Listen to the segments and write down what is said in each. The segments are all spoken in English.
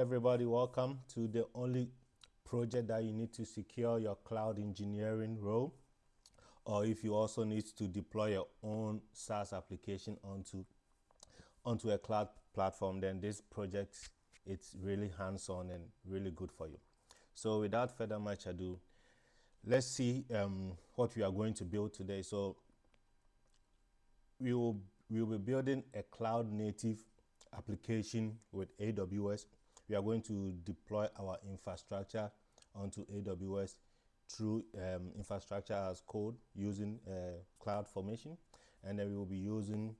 everybody, welcome to the only project that you need to secure your cloud engineering role, or if you also need to deploy your own SaaS application onto a cloud platform, then this project, it's really hands-on and really good for you. So without further much ado, let's see what we are going to build today. So we will be building a cloud native application with AWS. We are going to deploy our infrastructure onto AWS through infrastructure as code using CloudFormation, and then we will be using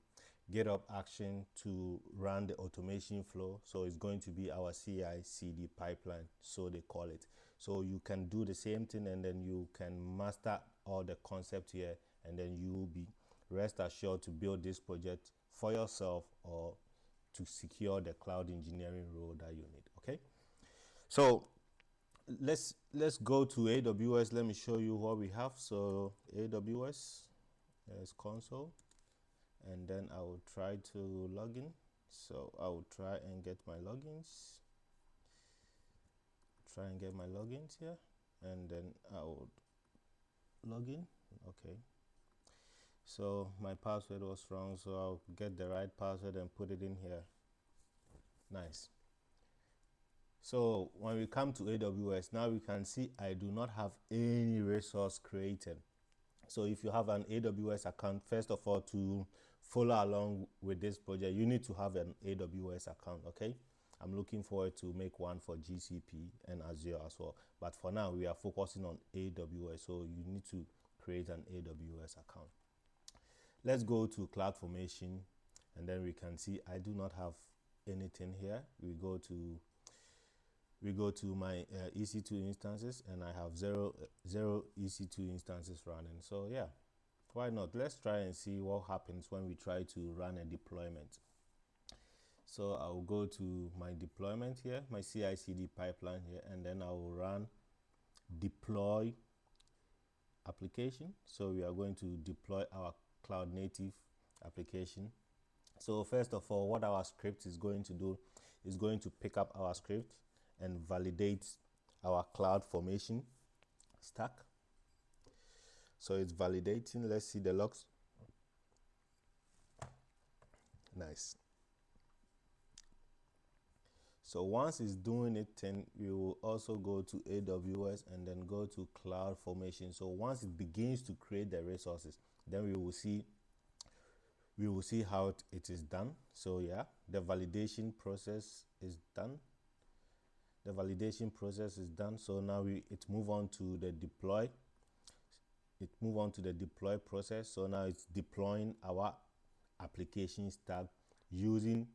GitHub Action to run the automation flow. So it's going to be our CI/CD pipeline, so they call it. So you can do the same thing, and then you can master all the concept here, and then you will be rest assured to build this project for yourself or to secure the cloud engineering role that you need. Okay, so let's go to AWS. Let me show you what we have. So AWS, there's console, and then I will try to log in. So I will try and get my logins. Here, and then I would log in. Okay. So my password was wrong, so I'll get the right password and put it in here. Nice. So when we come to AWS, now we can see I do not have any resource created. So if you have an AWS account, first of all, to follow along with this project, you need to have an AWS account, okay? I'm looking forward to make one for GCP and Azure as well. But for now, we are focusing on AWS, so you need to create an AWS account. Let's go to CloudFormation, and then we can see I do not have anything here. We go to my EC2 instances, and I have zero EC2 instances running. So yeah, why not? Let's try and see what happens when we try to run a deployment. So I'll go to my deployment here, my CI/CD pipeline here, and then I will run deploy application. So we are going to deploy our cloud native application. So first of all, what our script is going to do is going to pick up our script and validate our CloudFormation stack. So it's validating. Let's see the logs. Nice. So once it's doing it, then we will also go to AWS and then go to CloudFormation. So once it begins to create the resources, then we will see how it is done. So yeah, the validation process is done. So now it move on to the deploy. Process. So now it's deploying our application stack using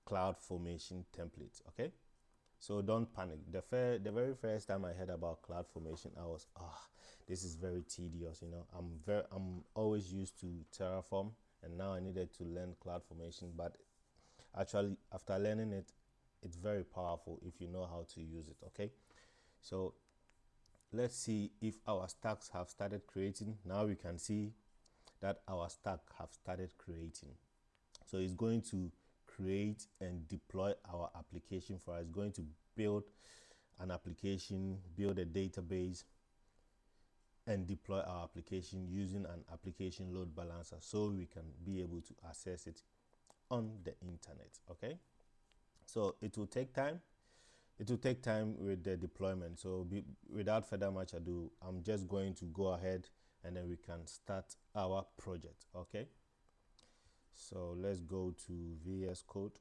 CloudFormation templates. Okay, so don't panic. The very first time I heard about CloudFormation, I was, this is very tedious. You know, I'm always used to Terraform, and now I needed to learn CloudFormation. But actually, after learning it, it's very powerful if you know how to use it. Okay, so let's see if our stacks have started creating. Now we can see that our stack have started creating. So it's going to create and deploy our application for us. It's going to build an application, build a database, and deploy our application using an application load balancer, so we can be able to access it on the internet. Okay, so it will take time. With the deployment. So without further much ado, I'm just going to go ahead and then we can start our project. Okay, so let's go to VS Code.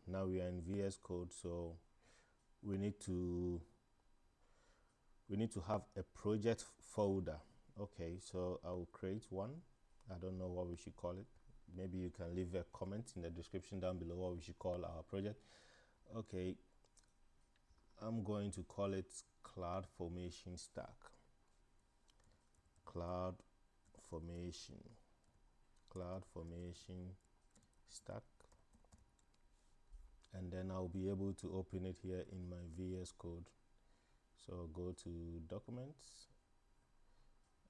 Now we are in VS Code, so we need to have a project folder. Okay, so I will create one. I don't know what we should call it. Maybe you can leave a comment in the description down below what we should call our project. Okay, I'm going to call it CloudFormation Stack. CloudFormation Stack, and then I'll be able to open it here in my VS Code. So go to Documents,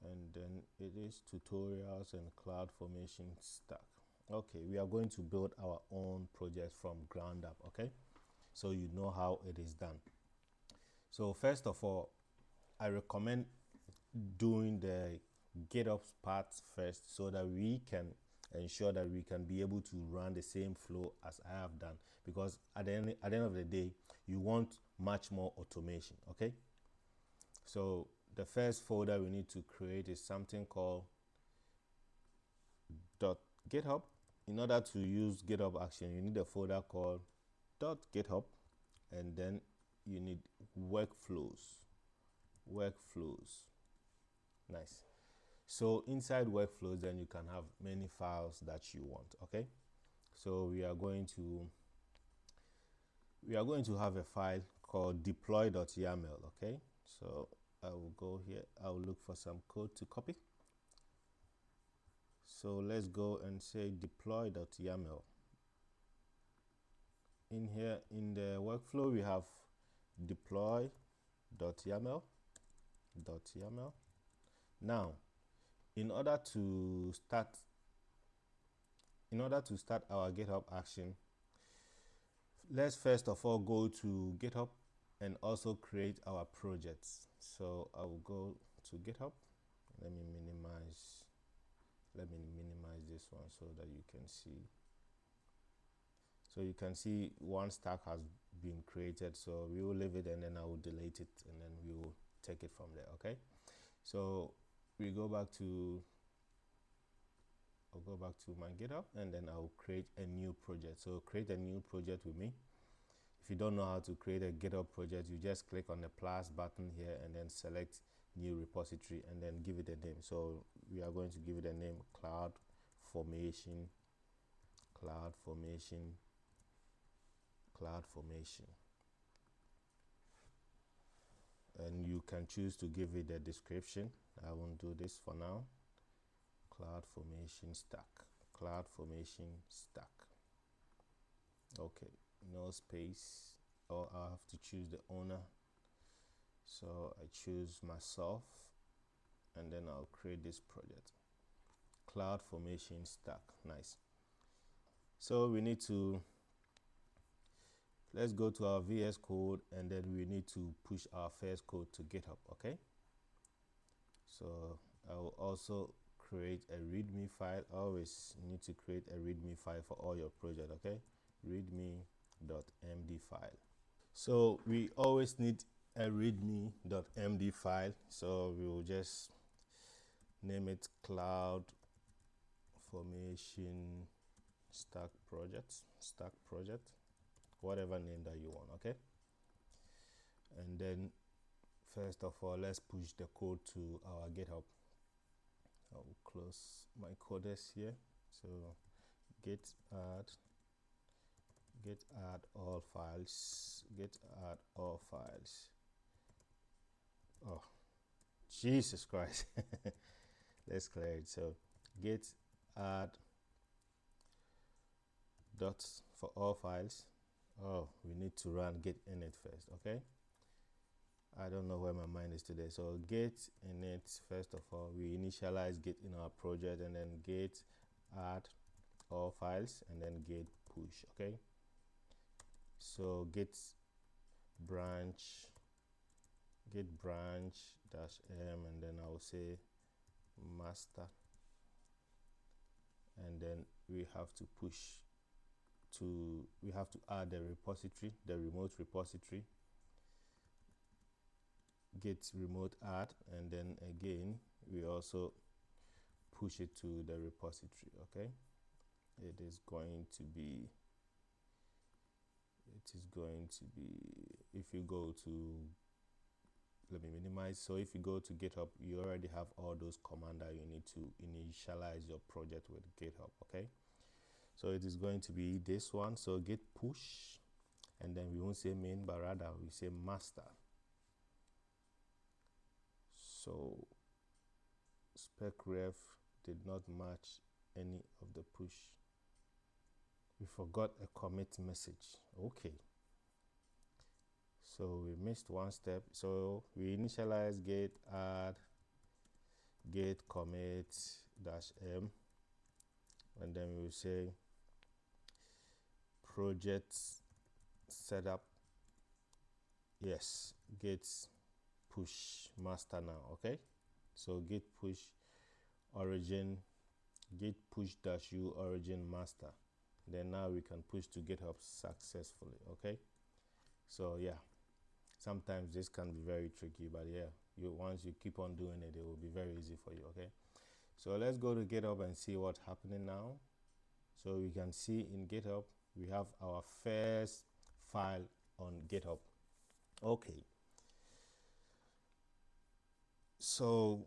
and then it is Tutorials and CloudFormation Stack. Okay, we are going to build our own project from ground up, okay? So you know how it is done. So first of all, I recommend doing the GitHub part first so that we can ensure that we can be able to run the same flow as I have done, because at the end of the day, you want much more automation, okay? So the first folder we need to create is something called .github. In order to use GitHub Action, you need a folder called .github, and then you need workflows. Nice. So inside workflows, then you can have many files that you want, okay? So we are going to have a file called deploy.yaml, okay? So I will go here, I will look for some code to copy. So let's go and say deploy.yaml. In here, in the workflow, we have deploy.yaml. Now, in order to start our GitHub action, let's first of all go to GitHub and also create our projects. So I will go to GitHub. Let me minimize this one so that you can see. So you can see one stack has been created. So we will leave it and then I will delete it and then we will take it from there, okay? So we go back to my GitHub and then I'll create a new project. So create a new project with me. If you don't know how to create a GitHub project, you just click on the plus button here and then select new repository and then give it a name. So we are going to give it a name CloudFormation. And you can choose to give it a description. I won't do this for now. CloudFormation stack. Okay, no space. Or I have to choose the owner. So I choose myself and then I'll create this project. CloudFormation stack. Nice. So we need to, let's go to our VS Code and then we need to push our first code to GitHub, okay? So I will also create a README file. Always need to create a README file for all your project, okay? README.md file. So we always need a README.md file. So we will just name it CloudFormation stack project, whatever name that you want, okay? And then first of all, let's push the code to our GitHub. I will close my codes here. So git add all files. Oh, Jesus Christ. Let's clear it. So git add dots for all files. Oh, we need to run git init first, okay? I don't know where my mind is today. So git init, first of all, we initialize git in our project and then git add all files and then git push, okay? So git branch -m and then I will say master, and then we have to add the repository, the remote repository, git remote add, and then again we also push it to the repository, okay? It is going to be, if you go to, let me minimize. So if you go to GitHub, you already have all those commands that you need to initialize your project with GitHub, okay? So it is going to be this one. So git push, and then we won't say main, but rather we say master. So spec ref did not match any of the push. We forgot a commit message. Okay. So we missed one step. So we initialize git add git commit -m, and then we will say project setup. Yes, git push master now. Okay, so git push origin, git push -u origin master. Then now we can push to GitHub successfully. Okay, so yeah, sometimes this can be very tricky, but yeah, once you keep on doing it, it will be very easy for you. Okay, so let's go to GitHub and see what's happening now. So we can see in GitHub we have our first file on GitHub. Okay, so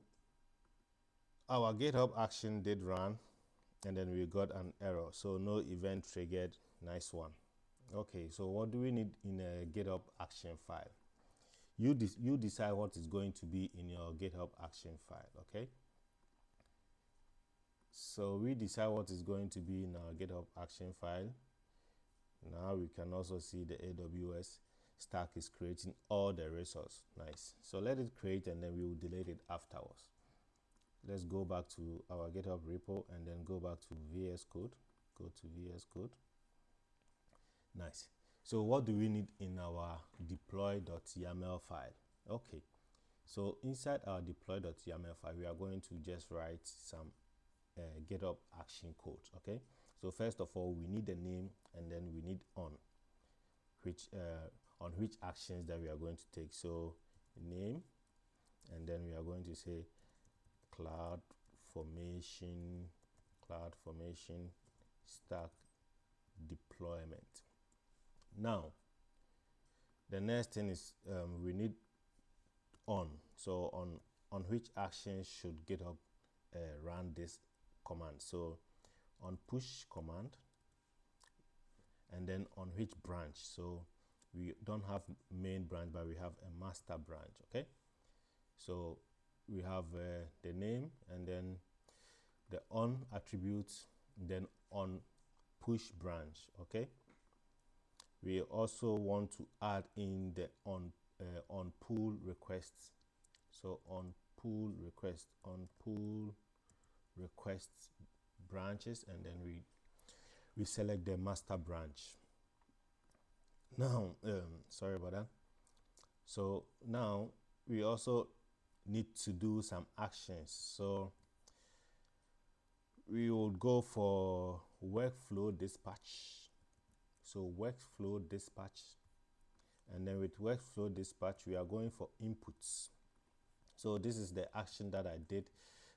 our GitHub action did run, and then we got an error, so no event triggered. Nice one. Okay, so what do we need in a GitHub action file? You decide what is going to be in your GitHub action file. Okay, so we decide what is going to be in our GitHub action file. Now we can also see the AWS stack is creating all the resources. Nice. So let it create, and then we will delete it afterwards. Let's go back to our GitHub repo and then go back to VS Code. Go to VS Code. Nice. So what do we need in our deploy.yaml file? Okay, so inside our deploy.yaml file, we are going to just write some GitHub action code. Okay, so first of all, we need the name, and then we need on which actions that we are going to take. So name, and then we are going to say CloudFormation stack deployment. Now the next thing is we need on. So on which action should GitHub run this command? So on push command, and then on which branch? So we don't have main branch, but we have a master branch. Okay, so we have the name, and then the on attributes, then on push branch. Okay, we also want to add in the on pull requests. So on pull requests branches, and then we select the master branch. Now sorry about that. So now we also need to do some actions. So we will go for workflow dispatch. So workflow dispatch, and then with workflow dispatch, we are going for inputs. So this is the action that I did,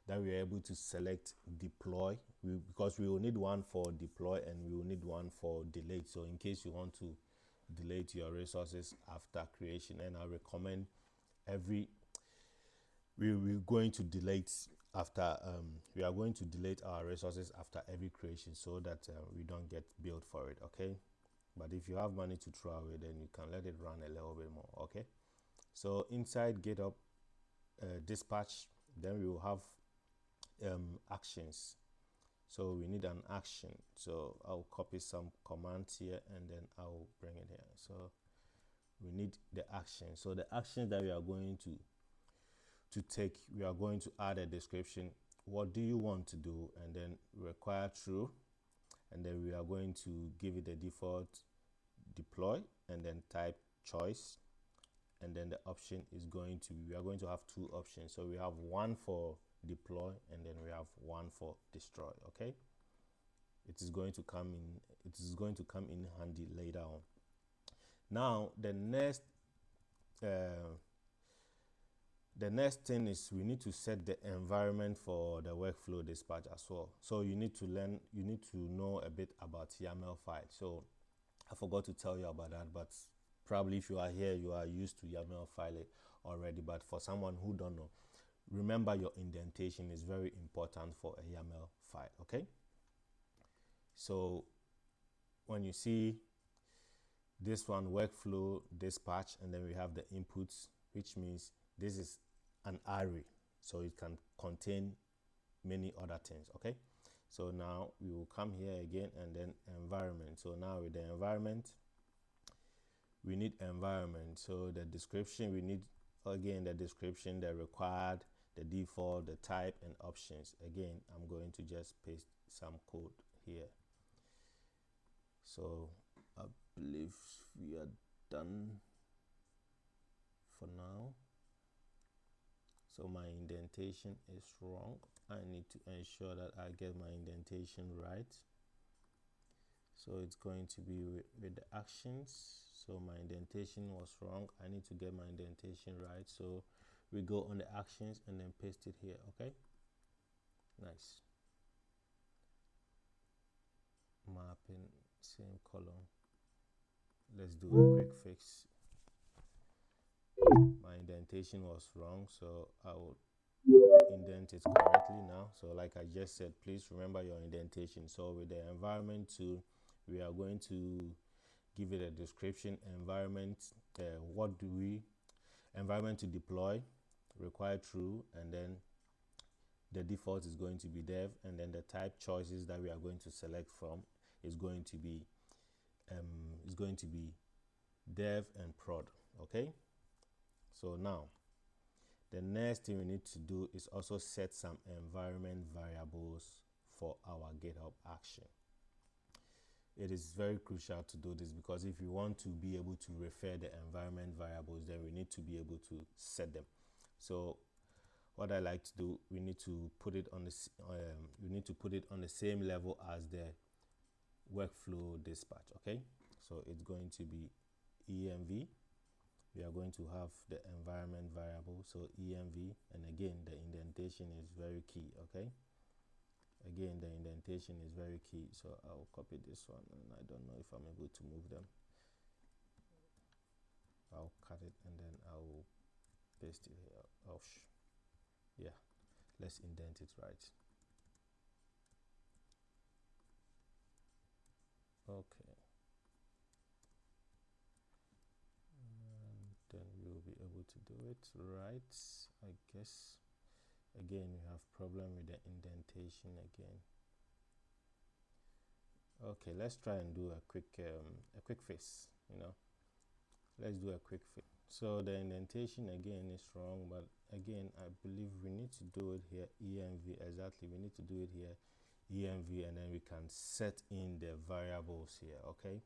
that we are able to select deploy, because we will need one for deploy and we will need one for delete. So in case you want to delete your resources after creation, and I recommend we're going to delete after we are going to delete our resources after every creation, so that we don't get billed for it. Okay, but if you have money to throw away, then you can let it run a little bit more. Okay, so inside GitHub dispatch, then we will have actions. So we need an action. So I'll copy some commands here, and then I'll bring it here. So we need the action. So the action that we are going to take, we are going to add a description. What do you want to do? And then require true, and then we are going to give it the default deploy, and then type choice, and then the option is going to be, we are going to have two options. So we have one for deploy, and then we have one for destroy. Okay, it is going to come in handy later on. Now the next thing is we need to set the environment for the workflow dispatch as well. So you need to know a bit about YAML file. So I forgot to tell you about that, but probably if you are here, you are used to YAML file already. But for someone who don't know, remember your indentation is very important for a YAML file. Okay, so when you see this one, workflow dispatch, and then we have the inputs, which means this is an array, so it can contain many other things. Okay, so now we will come here again, and then environment. So now with the environment, we need environment. So the description, we need again the description, the required, the default, the type, and options. Again, I'm going to just paste some code here. So I believe we are done for now. So my indentation is wrong. I need to ensure that I get my indentation right. So it's going to be with the actions. So my indentation was wrong. I need to get my indentation right. So we go on the actions and then paste it here. Okay, nice. Mapping, same column. Let's do a quick fix. My indentation was wrong, so I will indent it correctly now. So like I just said, please remember your indentation. So with the environment tool, we are going to give it a description. Environment, environment to deploy, require true, and then the default is going to be dev, and then the type choices that we are going to select from is going to be dev and prod. Okay, so now the next thing we need to do is also set some environment variables for our GitHub action. It is very crucial to do this, because if you want to be able to refer the environment variables, then we need to be able to set them. So what I like to do, we need to put it on the same level as the workflow dispatch. Okay, so it's going to be env. We are going to have the environment variable, so env, and again the indentation is very key. Okay, again the indentation is very key. So I'll copy this one, and I don't know if I'm able to move them. I'll cut it and then I'll paste it here. Oh, yeah, let's indent it right. Okay, and then we'll be able to do it right, I guess. Again, we have problem with the indentation again. Okay, let's try and do a quick fix. Let's do a quick fix. So the indentation again is wrong, but again I believe we need to do it here env. Exactly, we need to do it here env, and then we can set in the variables here. Okay,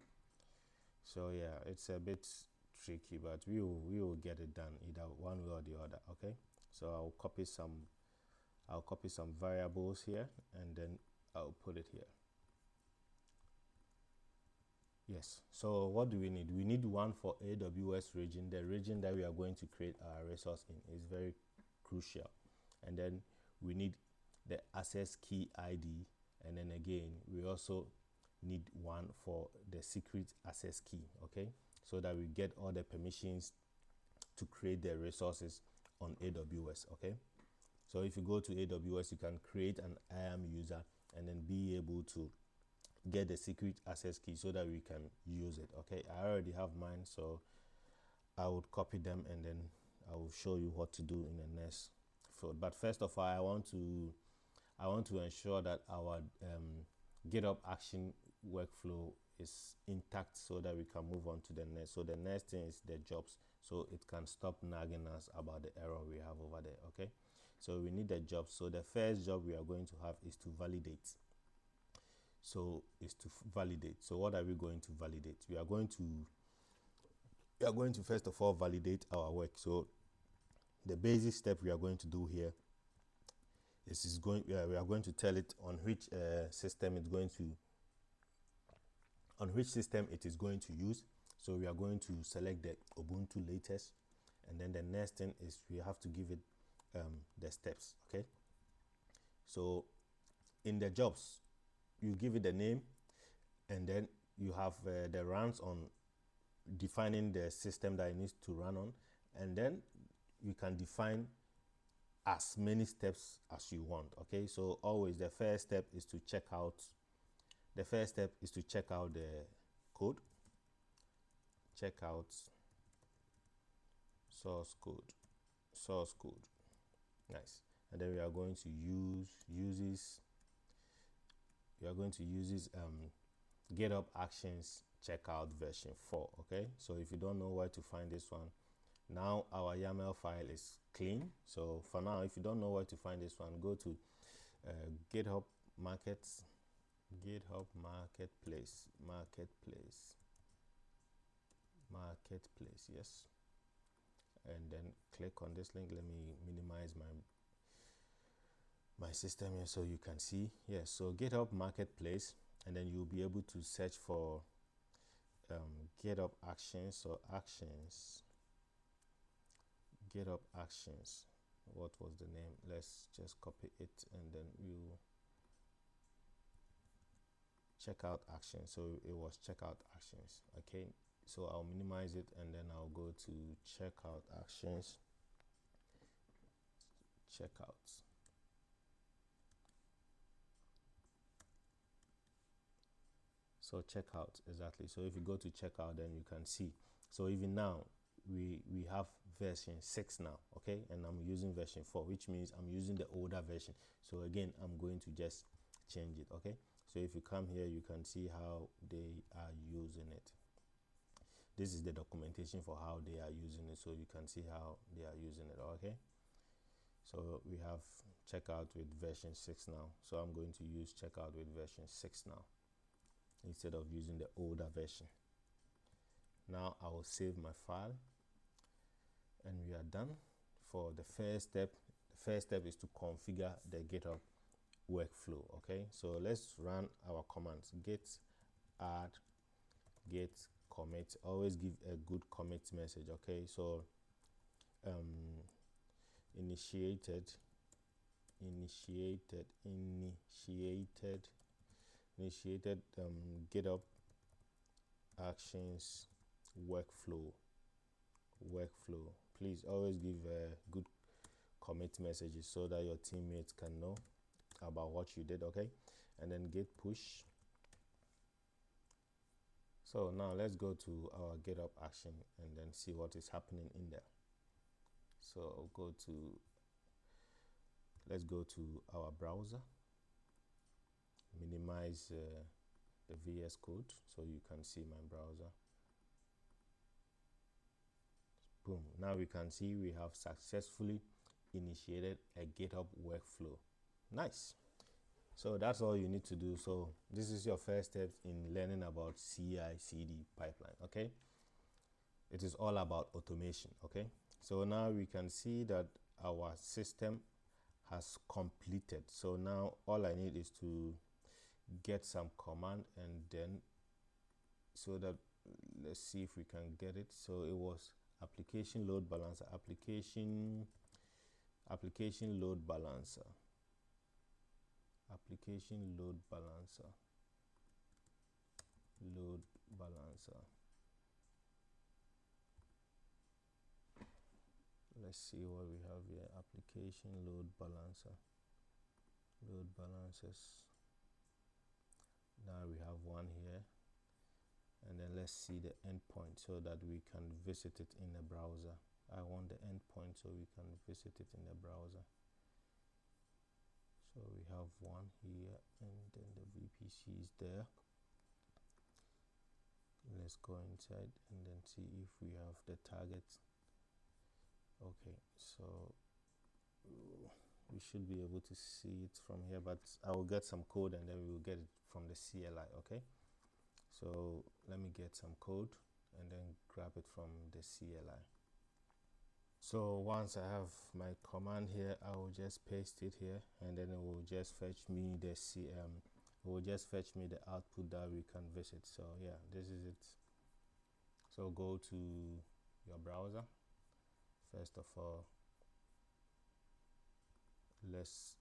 so yeah, it's a bit tricky, but we will get it done either one way or the other. Okay, so I'll copy some variables here, and then I'll put it here. Yes, so what do we need? We need one for AWS region. The region that we are going to create our resource in is very crucial. And then we need the access key ID, and then again we also need one for the secret access key. Okay, so that we get all the permissions to create the resources on AWS. Okay, so if you go to AWS, you can create an IAM user and then be able to get the secret access key so that we can use it. Okay, I already have mine, so I would copy them and then I will show you what to do in the next field. But first of all, I want to ensure that our GitHub action workflow is intact so that we can move on to the next. So the next thing is the jobs, so it can stop nagging us about the error we have over there. Okay, so we need the jobs. So the first job we are going to have is to validate. So what are we going to validate? We are going to first of all validate our work. So the basic step we are going to do here is we are going to tell it on which system it is going to use. So we are going to select the Ubuntu latest, and then the next thing is we have to give it the steps. Okay, so in the jobs, you give it the name, and then you have the runs on defining the system that it needs to run on, and then you can define as many steps as you want. Okay, so always the first step is to check out the code, check out source code. Nice. And then we are going to use GitHub Actions checkout version 4. Okay, so if you don't know where to find this one, now our YAML file is clean. So for now, if you don't know where to find this one, go to GitHub Markets, GitHub marketplace, yes. And then click on this link. Let me minimize my system here so you can see. Yes, so GitHub marketplace, and then you'll be able to search for GitHub actions or actions. GitHub actions. What was the name? Let's just copy it, and then you check out actions. So it was checkout actions. Okay, so I'll minimize it, and then I'll go to checkout actions, checkouts. So checkout, exactly. So if you go to checkout, then you can see. So even now we have version 6 now, okay, and I'm using version 4, which means I'm using the older version. So again, I'm going to just change it. Okay, so if you come here, you can see how they are using it. This is the documentation for how they are using it, so you can see how they are using it. Okay, so we have checkout with version 6 now, so I'm going to use checkout with version 6 now instead of using the older version. Now I will save my file, and we are done. For the first step, the first step is to configure the GitHub workflow. Okay, so let's run our commands: git add, git commit. Always give a good commit message. Okay, so initiated GitHub actions workflow. Please always give good commit messages so that your teammates can know about what you did. Okay, and then git push. So now let's go to our GitHub action and then see what is happening in there. So I'll let's go to our browser, minimize the VS Code so you can see my browser. Boom, now we can see we have successfully initiated a GitHub workflow. Nice. So that's all you need to do. So this is your first step in learning about CI/CD pipeline. Okay, it is all about automation. Okay, so now we can see that our system has completed. So now all I need is to get some command, and then so that let's see if we can get it. So it was application load balancer, application load balancer, load balancer. Let's see what we have here. Application load balancer, load balancers. Now we have one here, and then let's see the endpoint so that we can visit it in the browser. I want the endpoint so we can visit it in the browser. So we have one here, and then the VPC is there. Let's go inside and then see if we have the target. Okay, so we should be able to see it from here, but I will get some code and then we will get it from the CLI. Okay, so let me get some code and then grab it from the CLI. So once I have my command here, I will just paste it here, and then it will just fetch me the output that we can visit. So yeah, this is it. So go to your browser. First of all, let's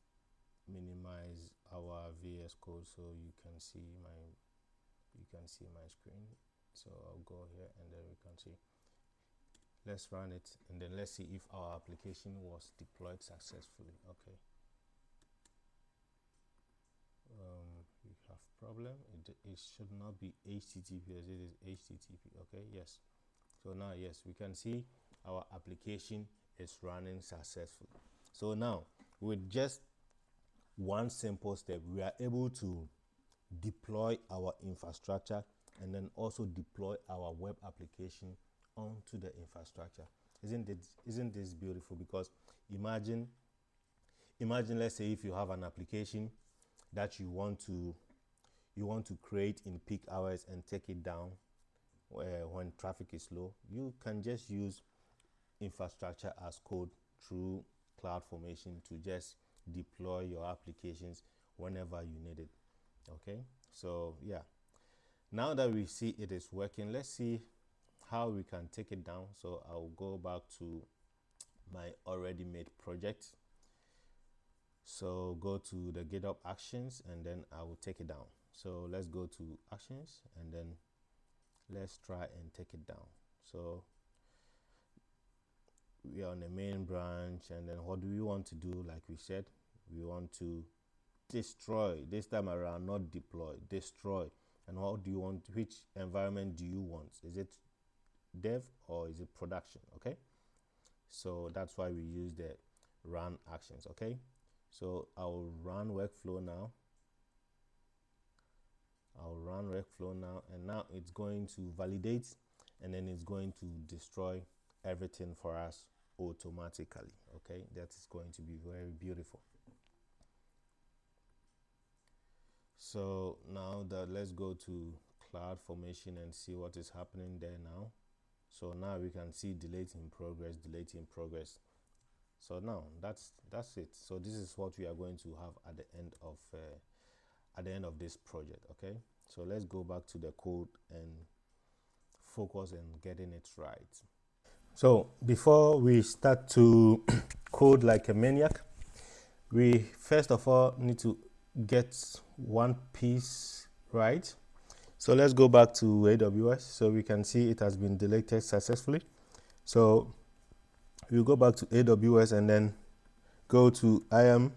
minimize our VS Code so you can see my screen. So I'll go here, and then we can see. Let's run it, and then let's see if our application was deployed successfully. Okay. We have problem. It should not be HTTPS. It is HTTP. Okay. Yes. So now, yes, we can see our application is running successfully. So now, with just one simple step, we are able to deploy our infrastructure and then also deploy our web application onto the infrastructure. Isn't this beautiful? Because imagine let's say if you have an application that you want to you want to create in peak hours and take it down when traffic is low, you can just use infrastructure as code through CloudFormation to just deploy your applications whenever you need it. Okay, so yeah, now that we see it is working, let's see how we can take it down. So I'll go back to my already made project. So go to the GitHub actions and then I will take it down. So let's go to actions and then let's try and take it down. So we are on the main branch, and then what do we want to do? Like we said, we want to destroy this time around, not deploy, destroy. And what do you want? Which environment do you want? Is it dev or is it production? Okay, so that's why we use the run actions. Okay, so I'll run workflow now. And now it's going to validate, and then it's going to destroy everything for us automatically. Okay, that is going to be very beautiful. So now that, let's go to CloudFormation and see what is happening there now. So now we can see delete in progress. So now that's it. So this is what we are going to have at the end of this project. Okay, so let's go back to the code and focus on getting it right. So before we start to code like a maniac, we first of all need to get one piece right. So let's go back to AWS so we can see it has been deleted successfully. So we'll go back to AWS and then go to IAM,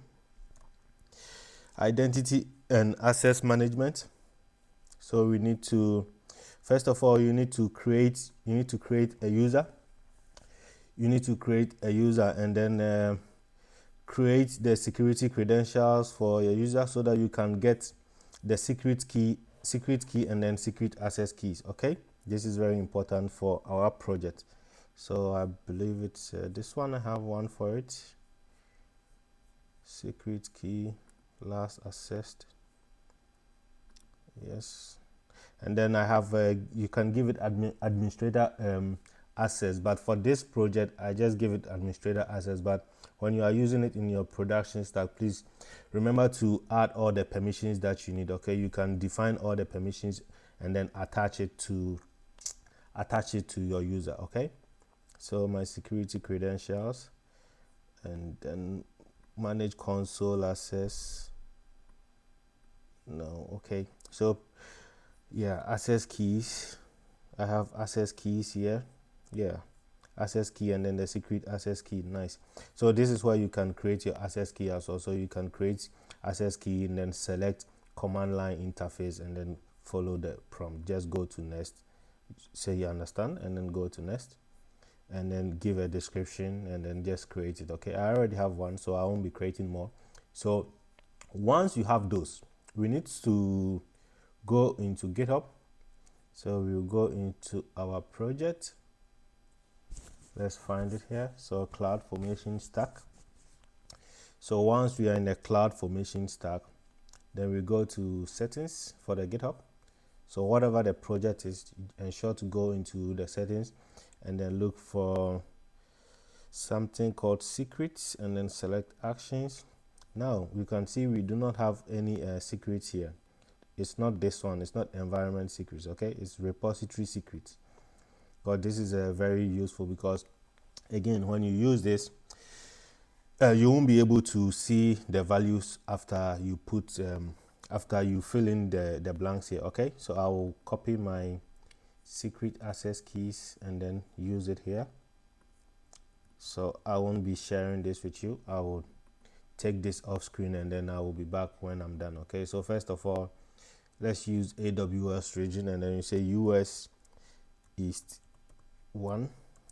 identity and access management. So we need to, first of all, you need to create a user. You need to create a user and then create the security credentials for your user so that you can get the secret key and then secret access keys. Okay, this is very important for our project. So I believe it's this one. I have one for it. Secret key, last accessed. Yes, and then I have you can give it administrator access, but for this project I just give it administrator access. But when you are using it in your production stack, please remember to add all the permissions that you need. Okay, you can define all the permissions and then attach it to your user. Okay, so my security credentials, and then manage console access. No, okay, so yeah, access keys. I have access keys here. Yeah, access key and then the secret access key. Nice. So this is where you can create your access key as well. So you can create access key and then select command line interface and then follow the prompt. Just go to next, say you understand, and then go to next and then give a description and then just create it. Okay, I already have one, so I won't be creating more. So once you have those, we need to go into GitHub. So we'll go into our project. Let's find it here. So CloudFormation stack. So once we are in the CloudFormation stack, then we go to settings for the GitHub. So whatever the project is, ensure to go into the settings and then look for something called secrets and then select actions. Now we can see we do not have any secrets here. It's not this one, it's not environment secrets. Okay, it's repository secrets. But this is very useful because again, when you use this, you won't be able to see the values after you put after you fill in the blanks here. Okay, so I will copy my secret access keys and then use it here. So I won't be sharing this with you. I will take this off screen and then I will be back when I'm done. Okay, so first of all, let's use AWS region and then you say US East 1.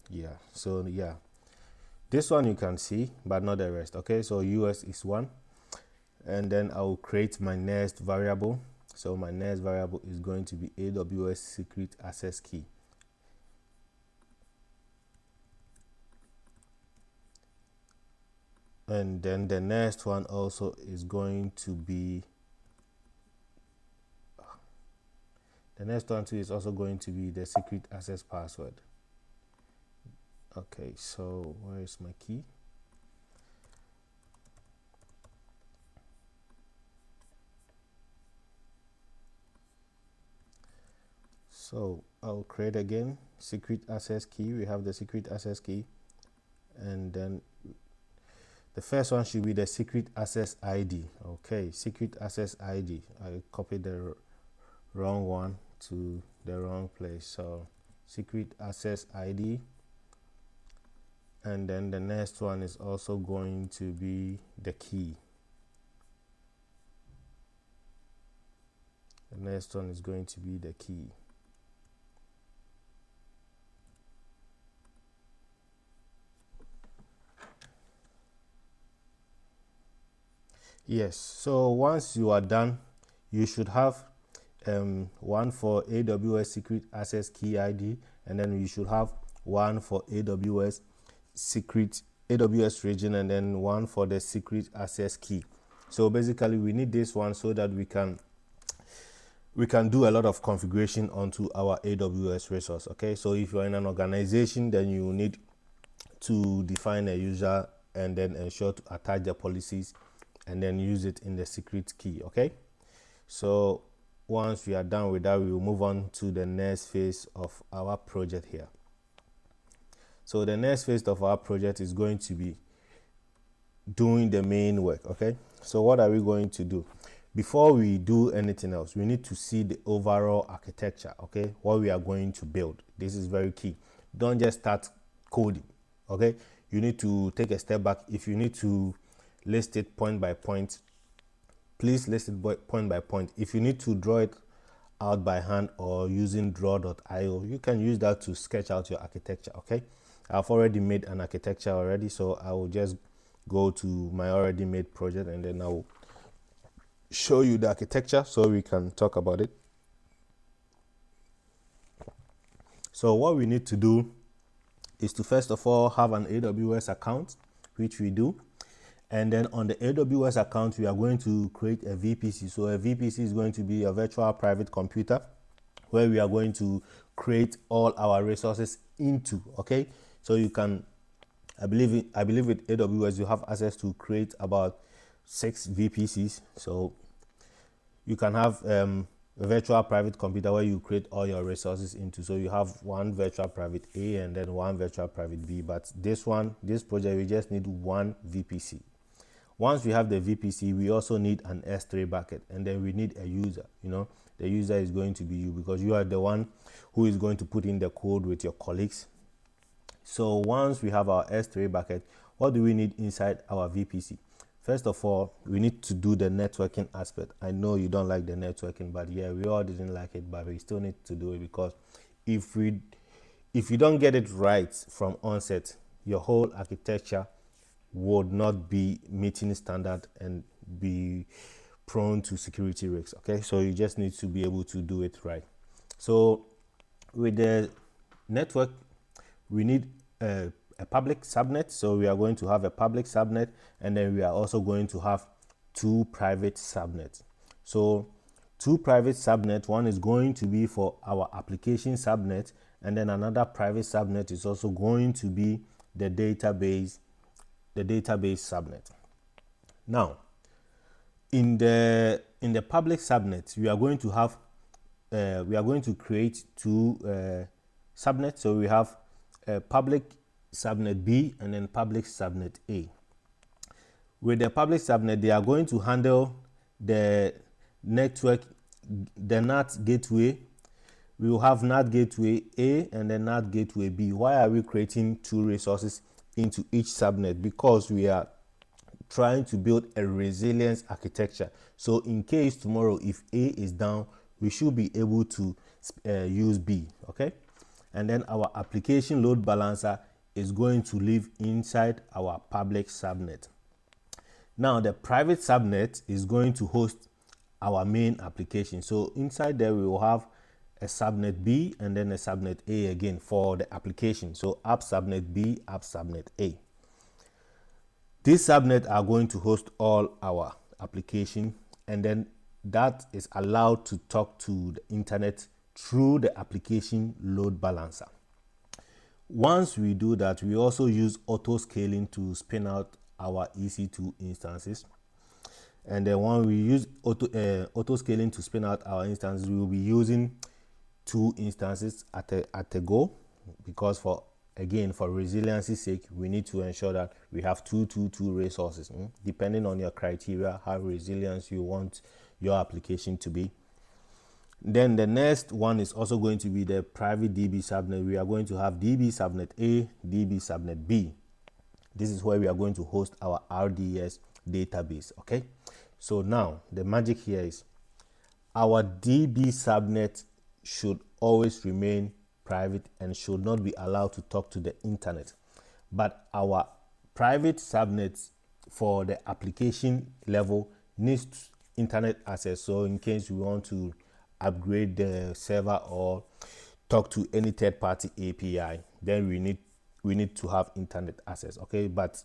Yeah, so yeah, this one you can see but not the rest. Okay, so US is 1, and then I will create my next variable. So my next variable is going to be AWS secret access key. And then the next one also is going to be The next one too is also going to be the secret access password. Okay, so where is my key? So I'll create again secret access key. We have the secret access key, and then the first one should be the secret access ID. Okay, secret access ID. I copied the wrong one to the wrong place. So secret access ID, and then the next one is also going to be the key. The next one is going to be the key. Yes, so once you are done, you should have one for AWS secret access key ID, and then you should have one for AWS secret AWS region, and then one for the secret access key. So basically we need this one so that we can do a lot of configuration onto our AWS resource. Okay, so if you're in an organization, then you need to define a user and then ensure to attach the policies and then use it in the secret key. Okay, so once we are done with that, we will move on to the next phase of our project here. So the next phase of our project is going to be doing the main work. Okay, so what are we going to do? Before we do anything else, we need to see the overall architecture. Okay, what we are going to build. This is very key. Don't just start coding. Okay, you need to take a step back. If you need to list it point by point, please list it point by point. If you need to draw it out by hand or using draw.io, you can use that to sketch out your architecture. Okay, I've already made an architecture already, so I will just go to my already made project and then I will show you the architecture so we can talk about it. So what we need to do is to first of all have an AWS account, which we do. And then on the AWS account, we are going to create a VPC. So a VPC is going to be a virtual private computer where we are going to create all our resources into. Okay, so you can, I believe with AWS you have access to create about 6 VPCs. So you can have a virtual private computer where you create all your resources into. So you have one virtual private A and then one virtual private B. But this project, we just need one VPC. Once we have the VPC, we also need an S3 bucket, and then we need a user. You know, the user is going to be you because you are the one who is going to put in the code with your colleagues. So once we have our S3 bucket, what do we need inside our VPC? First of all, we need to do the networking aspect. I know you don't like the networking, but yeah, we all didn't like it, but we still need to do it because if you don't get it right from onset, your whole architecture would not be meeting standard and be prone to security risks. Okay, so you just need to be able to do it right. So with the network, we need a public subnet. So we are going to have a public subnet, and then we are also going to have 2 private subnets. So 2 private subnet, one is going to be for our application subnet, and then another private subnet is also going to be the database subnet. Now, in the public subnet, we are going to have we are going to create 2 subnets. So we have public subnet B and then public subnet A. With the public subnet, they are going to handle the network, the NAT gateway. We will have NAT gateway A and then NAT gateway B. Why are we creating 2 resources into each subnet? Because we are trying to build a resilience architecture. So in case tomorrow if A is down, we should be able to use B. Okay, and then our application load balancer is going to live inside our public subnet. Now the private subnet is going to host our main application. So inside there we will have a subnet B and then a subnet A again for the application. So app subnet B, app subnet A. These subnets are going to host all our application, and then that is allowed to talk to the internet through the application load balancer. Once we do that, we also use auto scaling to spin out our EC2 instances. And then when we use auto scaling to spin out our instances, we will be using 2 instances at a go, because for resiliency sake, we need to ensure that we have two resources, depending on your criteria, how resilient you want your application to be. Then the next one is also going to be the private DB subnet. We are going to have DB subnet A, DB subnet B. This is where we are going to host our RDS database. Okay, so now the magic here is our DB subnet should always remain private and should not be allowed to talk to the internet. But our private subnets for the application level needs internet access. So in case we want to upgrade the server or talk to any third-party API, then we need to have internet access. Okay, but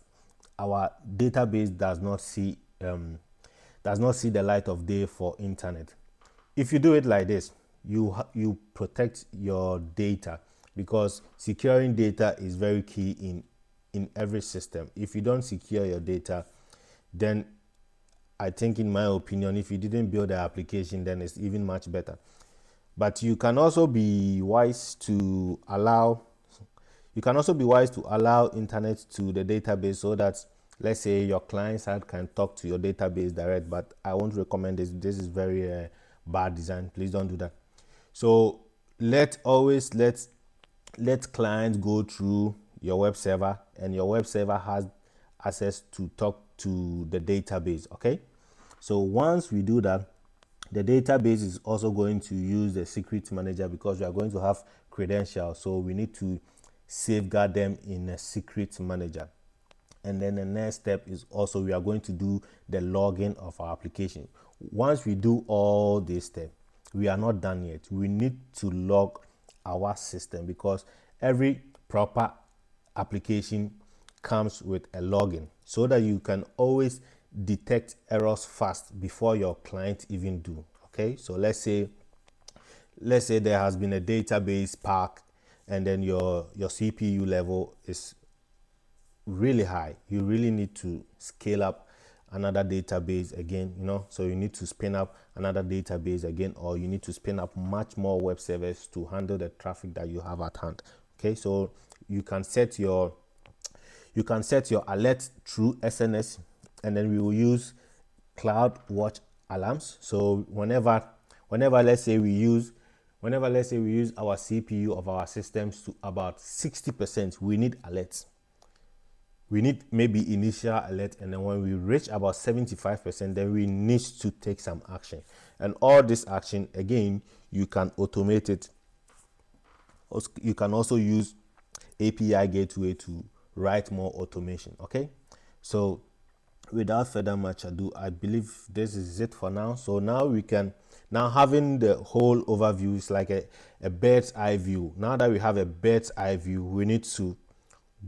our database does not see the light of day for internet. If you do it like this, you protect your data, because securing data is very key in every system. If you don't secure your data, then I think, in my opinion, if you didn't build the application, then it's even much better. But you can also be wise to allow internet to the database, so that, let's say, your client side can talk to your database direct. But I won't recommend this. This is very bad design. Please don't do that. So let clients go through your web server, and your web server has access to talk to the database. Okay, so once we do that, the database is also going to use the secret manager, because we are going to have credentials, so we need to safeguard them in a secret manager. And then the next step is also we are going to do the logging of our application. Once we do all these steps, we are not done yet. We need to log our system, because every proper application comes with a login, so that you can always detect errors fast before your client even do. Okay, so let's say there has been a database pack, and then your CPU level is really high. You really need to scale up another database again, so you need to spin up another database again, or you need to spin up much more web servers to handle the traffic that you have at hand. Okay, so you can set your alert through SNS, and then we will use CloudWatch alarms. So whenever let's say we use our CPU of our systems to about 60%, we need alerts. We need maybe initial alert, and then when we reach about 75%, then we need to take some action. And all this action, again, you can automate it. You can also use API gateway to write more automation. Okay, so without further much ado, I believe this is it for now. So now having the whole overview is like a bird's eye view. Now that we have a bird's eye view, we need to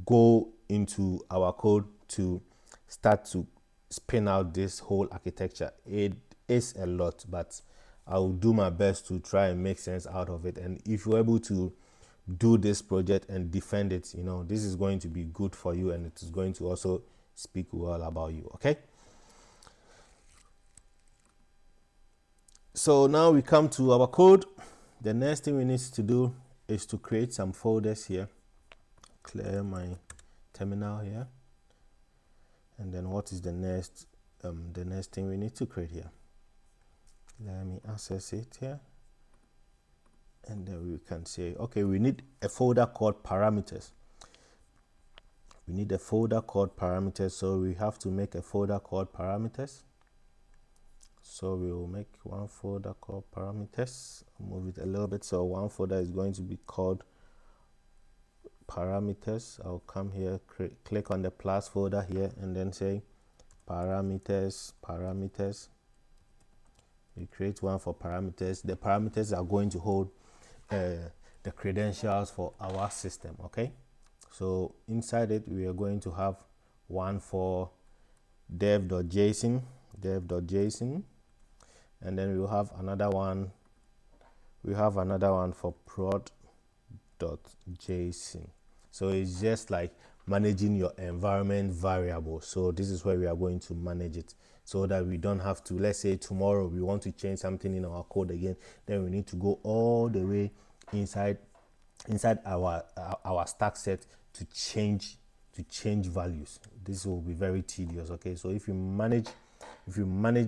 go into our code to start to spin out this whole architecture. It is a lot, but I will do my best to try and make sense out of it. And if you're able to do this project and defend it, this is going to be good for you, and it is going to also speak well about you. Okay, so now we come to our code. The next thing we need to do is to create some folders here. Clear my terminal here, and then what is the next thing we need to create here? Let me access it here, and then we can say, okay, we need a folder called parameters. We need a folder called parameters, so we have to make a folder called parameters. So we will make one folder called parameters. I'll move it a little bit. So one folder is going to be called parameters. I'll come here, click on the plus folder here, and then say parameters. We create one for parameters. The parameters are going to hold the credentials for our system. Okay, so inside it we are going to have one for dev.json, and then we will have another one we have another one for prod.json. So it's just like managing your environment variable. So this is where we are going to manage it, so that we don't have to, let's say tomorrow we want to change something in our code again, then we need to go all the way inside our stack set to change values. This will be very tedious. Okay, so if you manage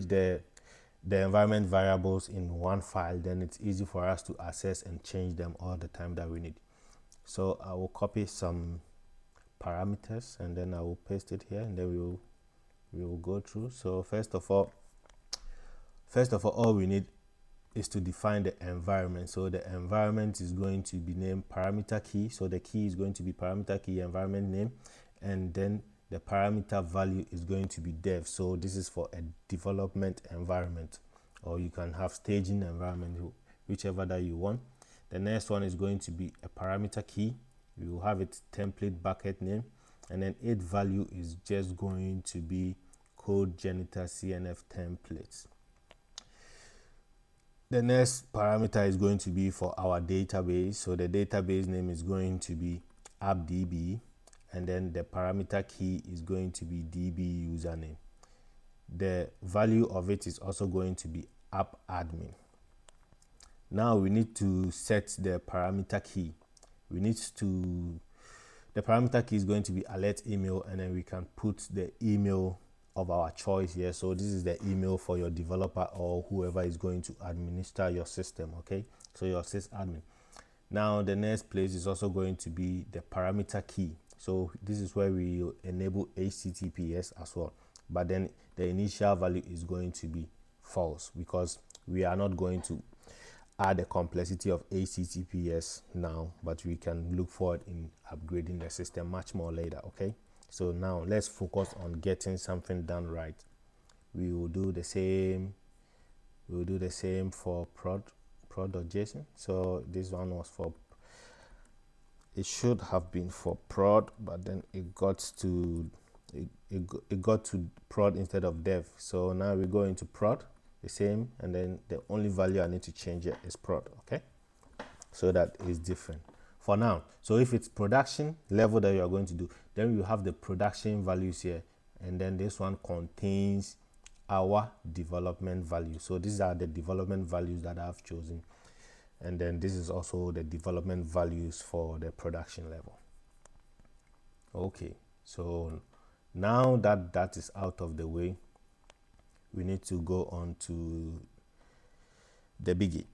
the environment variables in one file, then it's easy for us to access and change them all the time that we need. So I will copy some parameters and then I will paste it here, and then we will go through. So first of all we need is to define the environment. So the environment is going to be named parameter key. So the key is going to be parameter key environment name, and then the parameter value is going to be dev. So this is for a development environment, or you can have staging environment, whichever that you want. The next one is going to be a parameter key. We will have its template bucket name, and then its value is just going to be code janitor CNF templates. The next parameter is going to be for our database. So the database name is going to be appdb, and then the parameter key is going to be db username. The value of it is also going to be appadmin. Now we need to set the parameter key. The parameter key is going to be alert email, and then we can put the email of our choice here. So this is the email for your developer or whoever is going to administer your system. Okay, so your sysadmin. Now the next place is also going to be the parameter key. So this is where we enable HTTPS as well, but then the initial value is going to be false, because we are not going to add the complexity of HTTPS now, but we can look forward in upgrading the system much more later. Okay, so now let's focus on getting something done right. We will do the same for prod.json. So this one was for, it should have been for prod, but then it got to prod instead of dev. So now we go into prod, the same, and then the only value I need to change it is prod. Okay, so that is different for now. So if it's production level that you are going to do, then you have the production values here, and then this one contains our development value. So these are the development values that I've chosen, and then this is also the development values for the production level. Okay, so now that that is out of the way, we need to go on to the biggie.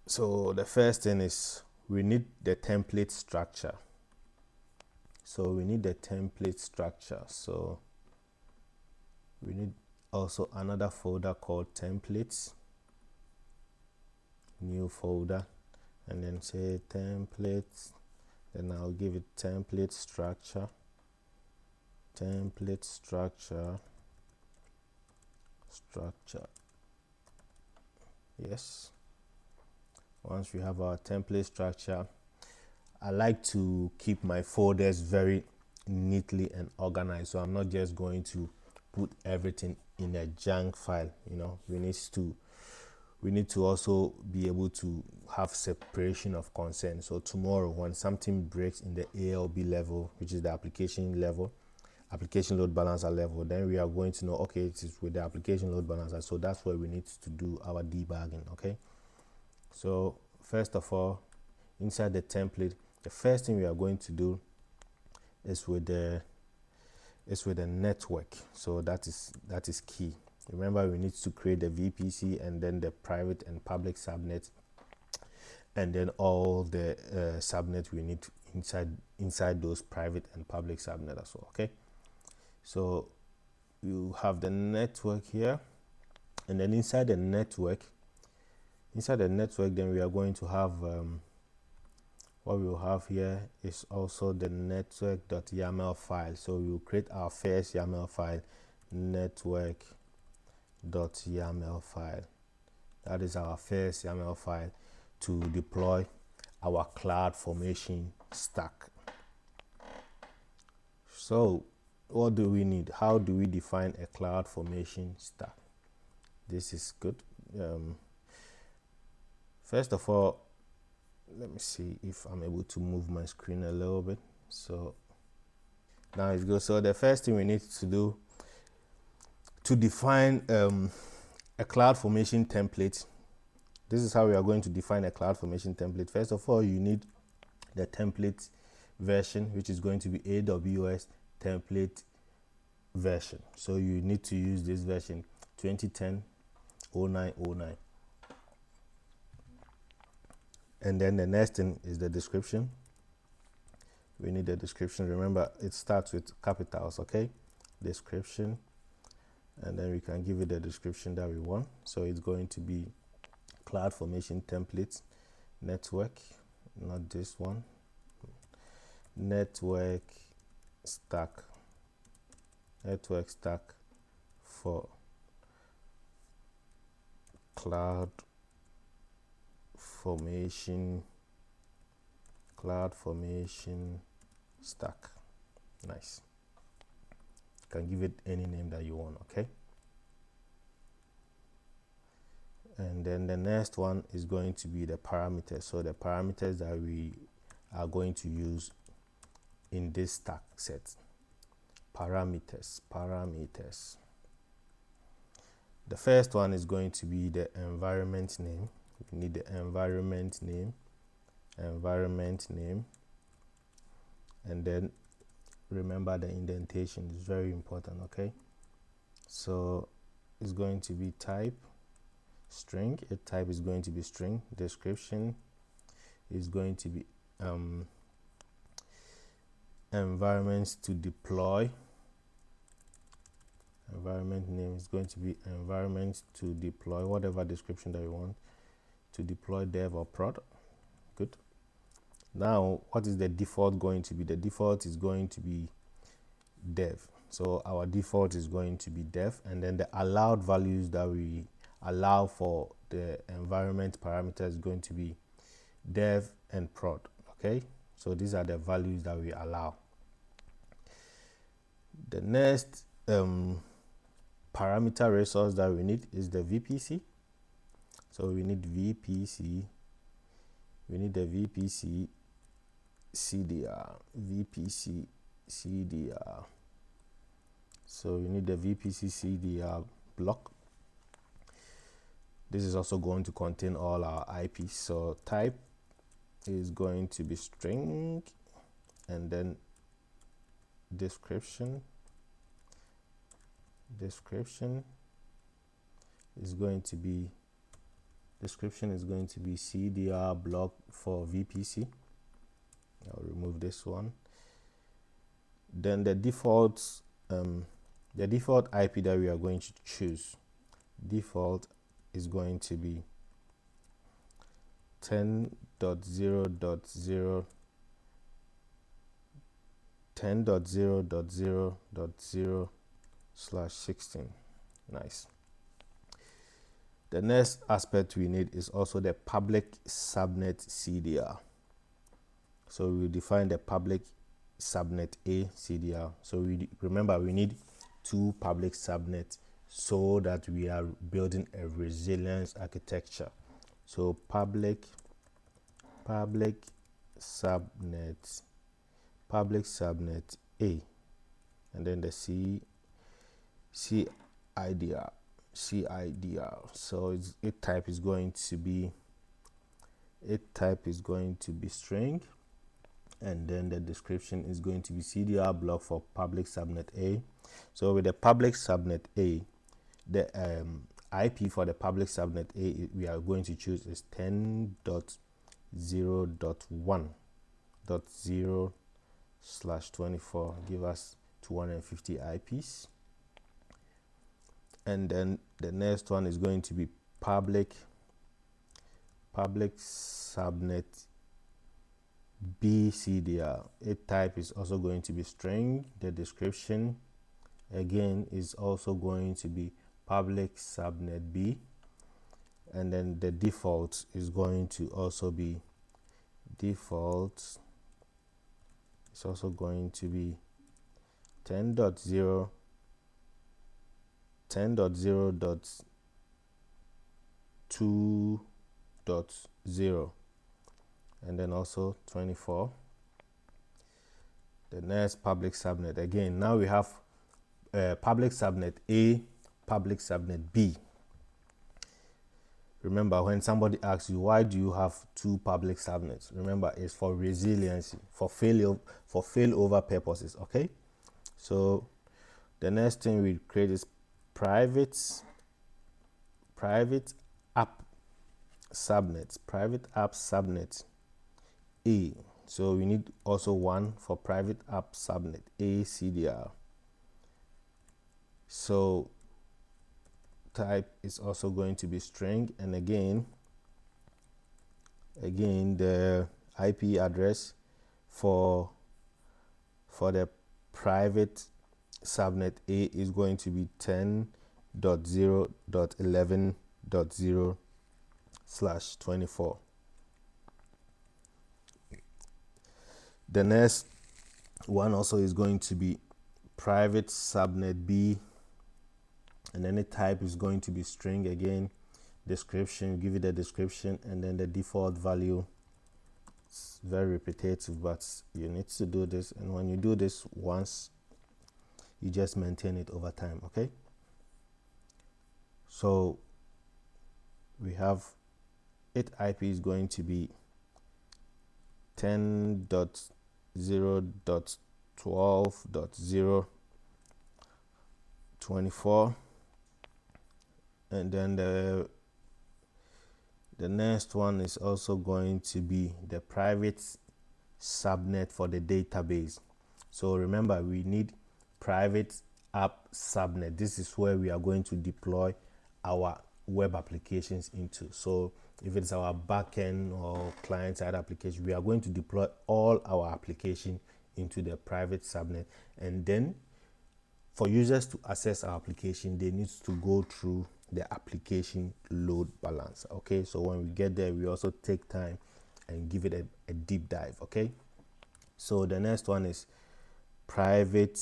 So the first thing is we need the template structure. So we need the template structure. So we need also another folder called templates, new folder, and then say templates, then I'll give it template structure, yes. Once we have our template structure, I like to keep my folders very neatly and organized, so I'm not just going to put everything in a junk file. You know, we need to also be able to have separation of concern. So tomorrow when something breaks in the ALB level, which is the application load balancer level, then we are going to know, okay, it is with the application load balancer. So that's where we need to do our debugging. Okay, so first of all, inside the template, the first thing we are going to do is with the network. So that is key. Remember, we need to create the VPC and then the private and public subnet, and then all the subnet we need inside those private and public subnet as well. Okay, so you have the network here, and then inside the network, then we are going to have what we will have here is also the network.yaml file. So we will create our first YAML file, network.yaml file. That is our first YAML file to deploy our CloudFormation stack. So what do we need? How do we define a CloudFormation stack? This is good. First of all, let me see if I'm able to move my screen a little bit. So now it's good. So the first thing we need to do to define a CloudFormation template. This is how we are going to define a CloudFormation template. First of all, you need the template version, which is going to be AWS template version. So you need to use this version 2010-0909. And then the next thing is the description. We need the description. Remember, it starts with capitals, okay? Description. And then we can give it the description that we want. So it's going to be CloudFormation template network, not this one. Network stack for CloudFormation stack. Nice. You can give it any name that you want, okay? And then the next one is going to be the parameters. So the parameters that we are going to use in this stack set. Parameters. The first one is going to be the environment name. We need the environment name. And then remember the indentation is very important, okay? So it's going to be type string. A type is going to be string. Description is going to be environments to deploy. Environment name is going to be environments to deploy, whatever description that you want to deploy, dev or prod. Good. Now, what is the default going to be? The default is going to be dev. So our default is going to be dev, and then the allowed values that we allow for the environment parameter is going to be dev and prod. Okay, so these are the values that we allow. The next parameter resource that we need is the VPC. So we need VPC. We need the VPC CDR. So we need the VPC CDR block. This is also going to contain all our IPs. So type is going to be string, and then description is going to be CDR block for VPC. I'll remove this one. Then the default IP that we are going to choose, default is going to be 10.0.0.0/16. Nice. The next aspect we need is also the public subnet CDR. So we define the public subnet A CDR. So we remember we need two public subnets so that we are building a resilience architecture. So public subnet A, and then the CIDR. So it type is going to be string, and then the description is going to be CDR block for public subnet A. So with the public subnet A, the IP for the public subnet A we are going to choose is 10.0.1.0/24. give us 250 IPs. And then the next one is going to be public subnet B CDR. It type is also going to be string. The description again is also going to be public subnet B, and then the default is going to also be default. It's also going to be 10.0.2 and then also 24. The next public subnet. Again, now we have public subnet A, public subnet B. Remember, when somebody asks you, why do you have two public subnets? Remember, it's for resiliency, for failover purposes, okay? So the next thing we create is private app subnet A. So we need also one for private app subnet A CDR. So type is also going to be string, and again the IP address for the private subnet A is going to be 10.0.11.0/24. The next one also is going to be private subnet B, and then the type is going to be string. Again, description, give it a description, and then the default value. It's very repetitive, but you need to do this, and when you do this once, you just maintain it over time, okay? So we have it IP is going to be 10.0.12.0/24, and then the next one is also going to be the private subnet for the database. So remember, we need private app subnet. This is where we are going to deploy our web applications into. So if it's our backend or client-side application, we are going to deploy all our application into the private subnet, and then for users to access our application, they need to go through the application load balancer. Okay, so when we get there, we also take time and give it a deep dive. Okay, so the next one is private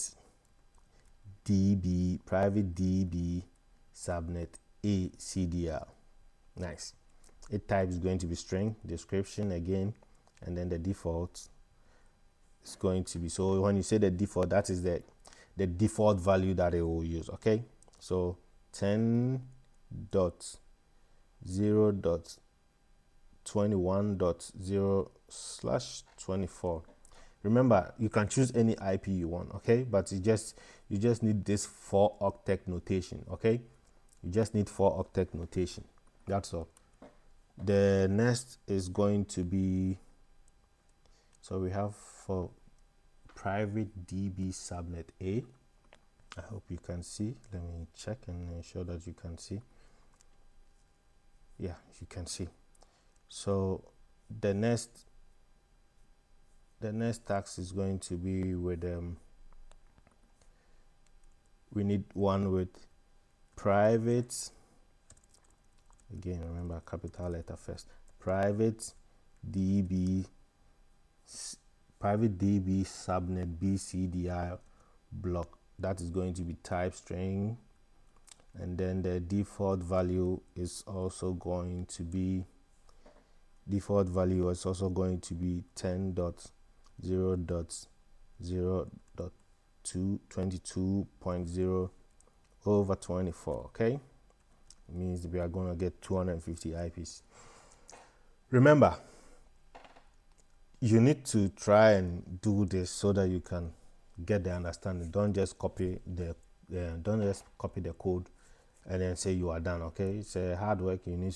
DB subnet A CDR. Nice. It type is going to be string, description again, and then the default is going to be, so when you say the default, that is the default value that it will use. Okay, so 10.0.21.0/24. Remember, you can choose any IP you want, okay, but you just need this 4 octet notation. Okay, you just need 4 octet notation, that's all. The next is going to be, so we have for private DB subnet A. I hope you can see. Let me check and ensure that you can see. Yeah, you can see. So the next task is going to be with we need one with private, again remember capital letter first, private DB subnet BCDI block. That is going to be type string, and then the default value is also going to be 10.0.0.22.0/24. okay, it means we are going to get 250 IPs. Remember, you need to try and do this so that you can get the understanding. Don't just copy the code and then say you are done. Okay, it's a hard work. You need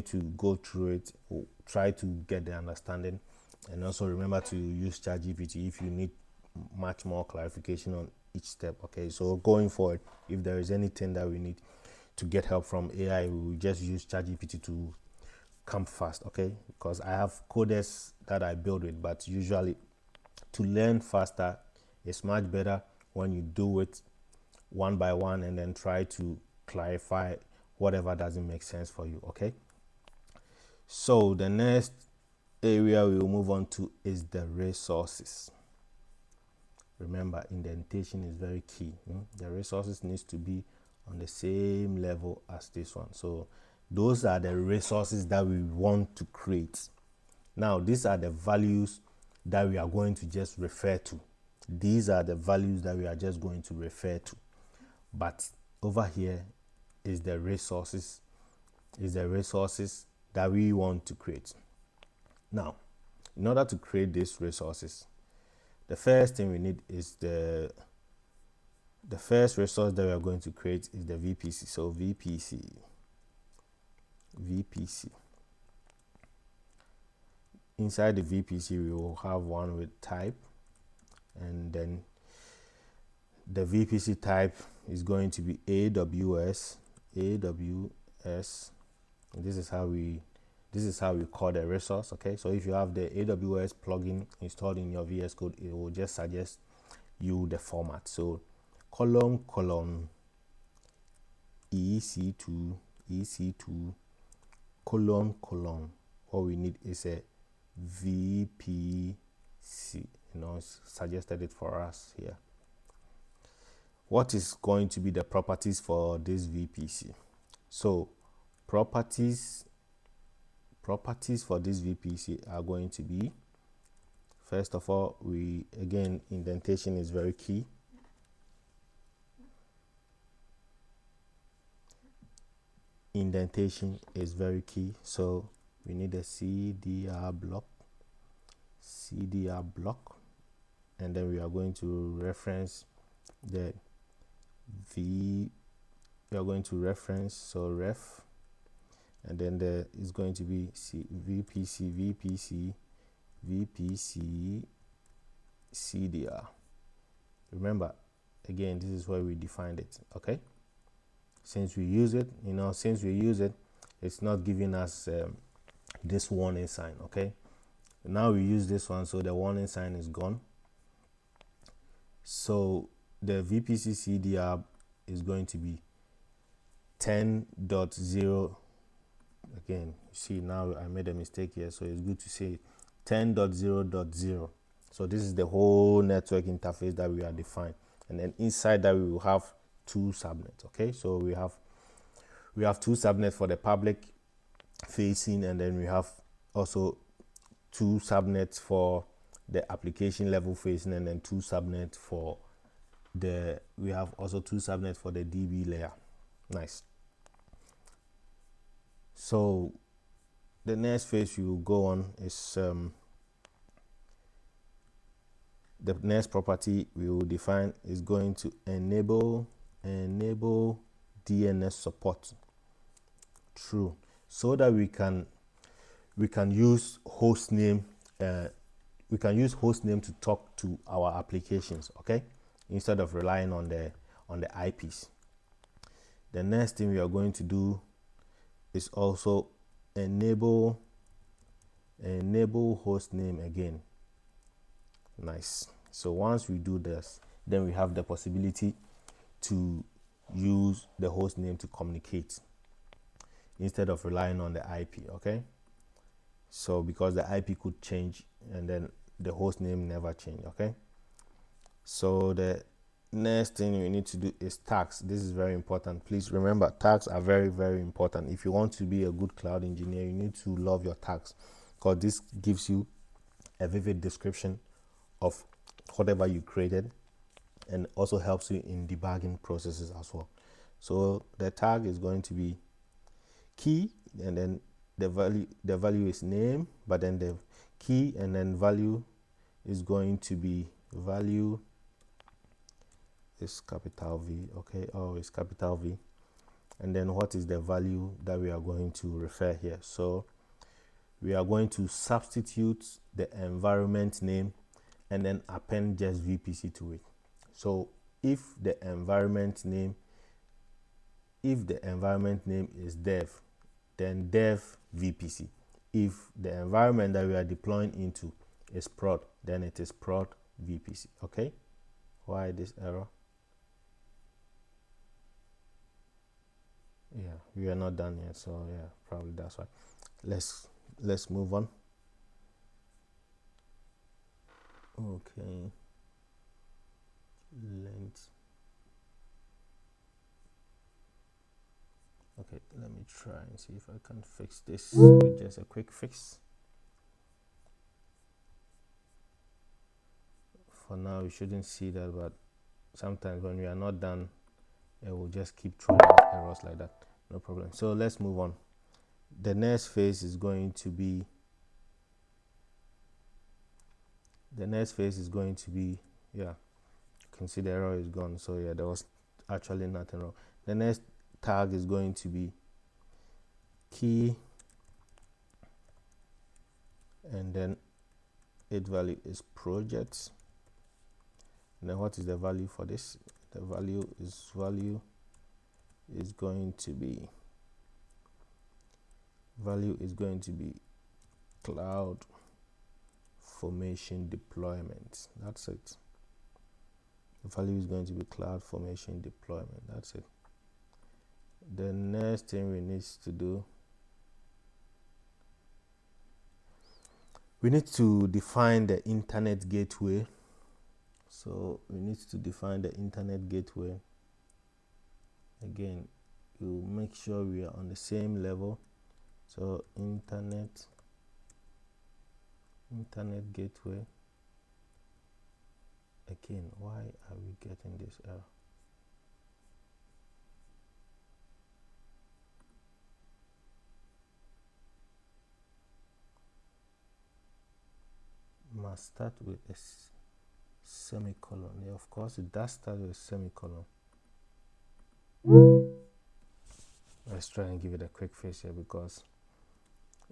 to go through it, try to get the understanding, and also remember to use ChatGPT if you need much more clarification on each step. Okay, so going forward, if there is anything that we need to get help from AI, we will just use ChatGPT to come fast. Okay, because I have coders that I build with, but usually to learn faster, it's much better when you do it one by one and then try to clarify whatever doesn't make sense for you. Okay, so the next area we will move on to is the resources. Remember, indentation is very key. The resources needs to be on the same level as this one. So those are the resources that we want to create. Now, these are the values that we are going to just refer to. These are the values that we are just going to refer to. But over here is the resources, that we want to create. Now, in order to create these resources, the first thing we need is the first resource that we are going to create is the VPC. So VPC. Inside the VPC, we will have one with type, and then the VPC type is going to be AWS. And this is how we call the resource. Okay, so if you have the AWS plugin installed in your VS Code, it will just suggest you the format. So colon EC2 colon. What we need is a VPC. It's suggested it for us here. What is going to be the properties for this VPC? So properties for this VPC are going to be, first of all, indentation is very key. Indentation is very key. So we need a CDR block, and then we are going to reference the so ref, and then there is going to be VPC CDR. Remember, again, this is where we defined it. Okay, since we use it, it's not giving us this warning sign. Okay, now we use this one, so the warning sign is gone. So the VPC CDR is going to be 10.0. Again, you see, now I made a mistake here, so it's good to say 10.0.0. So this is the whole network interface that we are defined, and then inside that we will have two subnets. Okay, so we have two subnets for the public facing, and then we have also two subnets for the application level facing, and then two subnets for the DB layer. Nice. So the next phase we will go on is the next property we will define is going to enable DNS support. True. So that we can use hostname. We can use hostname to talk to our applications. Okay, instead of relying on the IPs. The next thing we are going to do is also enable hostname again. Nice. So once we do this, then we have the possibility to use the hostname to communicate instead of relying on the IP. Okay, so because the IP could change and then the hostname never change. Okay, so the next thing you need to do is tags. This is very important. Please remember, tags are very, very important. If you want to be a good cloud engineer, you need to love your tags, because this gives you a vivid description of whatever you created, and also helps you in debugging processes as well. So the tag is going to be key, and then the value is name, but then the key and then value is going to be value is capital V. Okay, it's capital V. And then what is the value that we are going to refer here? So we are going to substitute the environment name and then append just VPC to it. So if the environment name is dev, then dev VPC. If the environment that we are deploying into is prod, then it is prod VPC. Okay, why this error? Yeah, we are not done yet, so yeah, probably that's why. Let's move on. Okay, length. Okay, let me try and see if I can fix this with just a quick fix. For now, you shouldn't see that, but sometimes when we are not done, it will just keep throwing out errors like that. No problem. So let's move on. The next phase is going to be yeah, you can see the error is gone. So yeah, there was actually nothing wrong. The next tag is going to be key, and then its value is projects. And then what is the value for this? The value is going to be CloudFormation deployment. That's it. The value is going to be CloudFormation deployment. That's it. The next thing we need to do, we need to define the internet gateway. So we need to define the internet gateway. Again, you make sure we are on the same level. So internet gateway. Again, why are we getting this error? Must start with a semicolon. Yeah, of course it does start with a semicolon. Let's try and give it a quick fix here because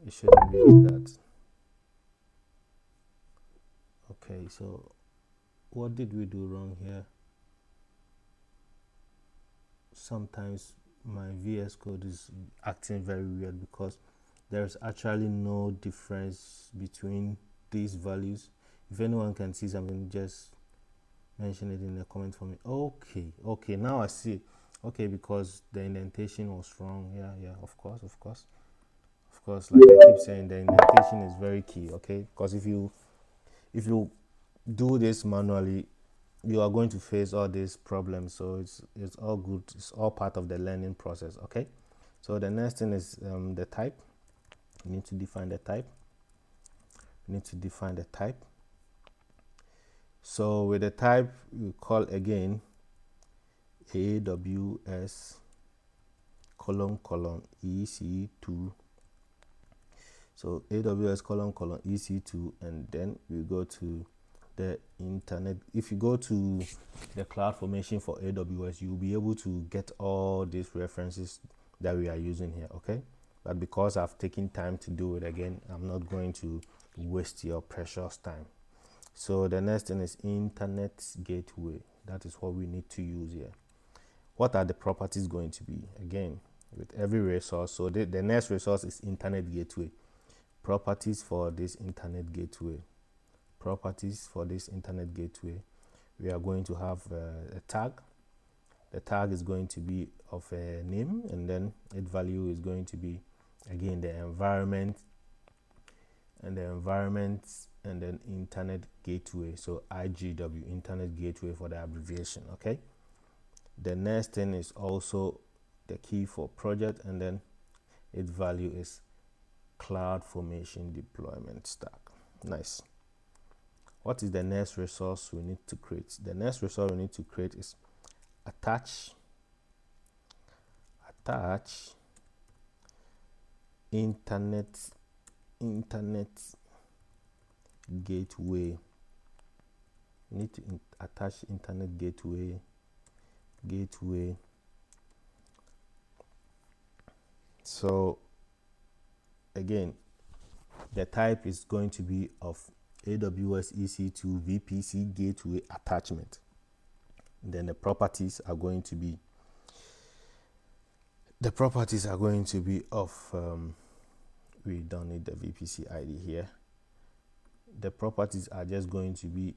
it shouldn't be like that. Okay, so what did we do wrong here? Sometimes my VS Code is acting very weird because there's actually no difference between these values. If anyone can see something, just mention it in the comment for me. Okay, now I see. Okay, because the indentation was wrong. Yeah, of course, like I keep saying, the indentation is very key. Okay, because if you do this manually, you are going to face all these problems. So it's all good. It's all part of the learning process. Okay, so the next thing is the type. You need to define the type. So with the type, you call again AWS ::EC2. So AWS ::EC2, and then we go to the internet. If you go to the CloudFormation for AWS, you'll be able to get all these references that we are using here. Okay, but because I've taken time to do it again, I'm not going to waste your precious time. So the next thing is internet gateway. That is what we need to use here. What are the properties going to be? Again, with every resource. So the next resource is internet gateway. Properties for this internet gateway. We are going to have a tag. The tag is going to be of a name, and then its value is going to be, again, the environment, and then internet gateway. So IGW, internet gateway for the abbreviation. Okay, the next thing is also the key for project, and then its value is CloudFormation deployment stack. Nice. What is the next resource we need to create? The next resource we need to create is attach internet gateway. You need to attach internet gateway. So again, the type is going to be of AWS EC2 VPC gateway attachment. And then the properties are going to be of we don't need the VPC ID here. The properties are just going to be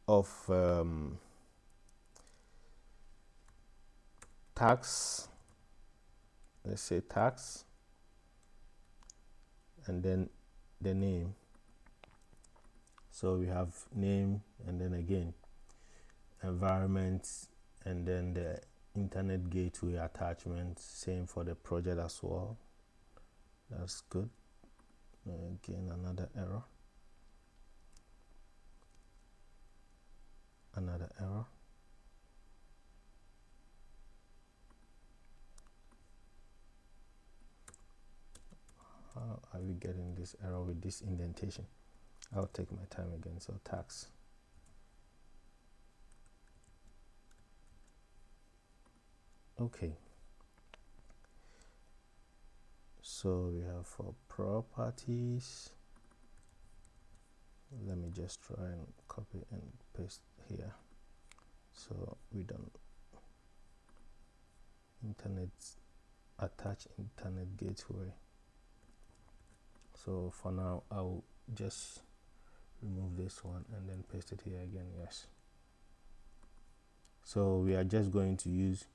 of tags. Let's say tags, and then the name. So we have name, and then again environment, and then the internet gateway attachment, same for the project as well. That's good. Again, another error. Another error. How are we getting this error with this indentation? I'll take my time again. So tax. Okay. So we have for properties. Let me just try and copy and paste here. So we don't attach internet gateway. So for now, I'll just remove this one and then paste it here again. Yes. So we are just going to use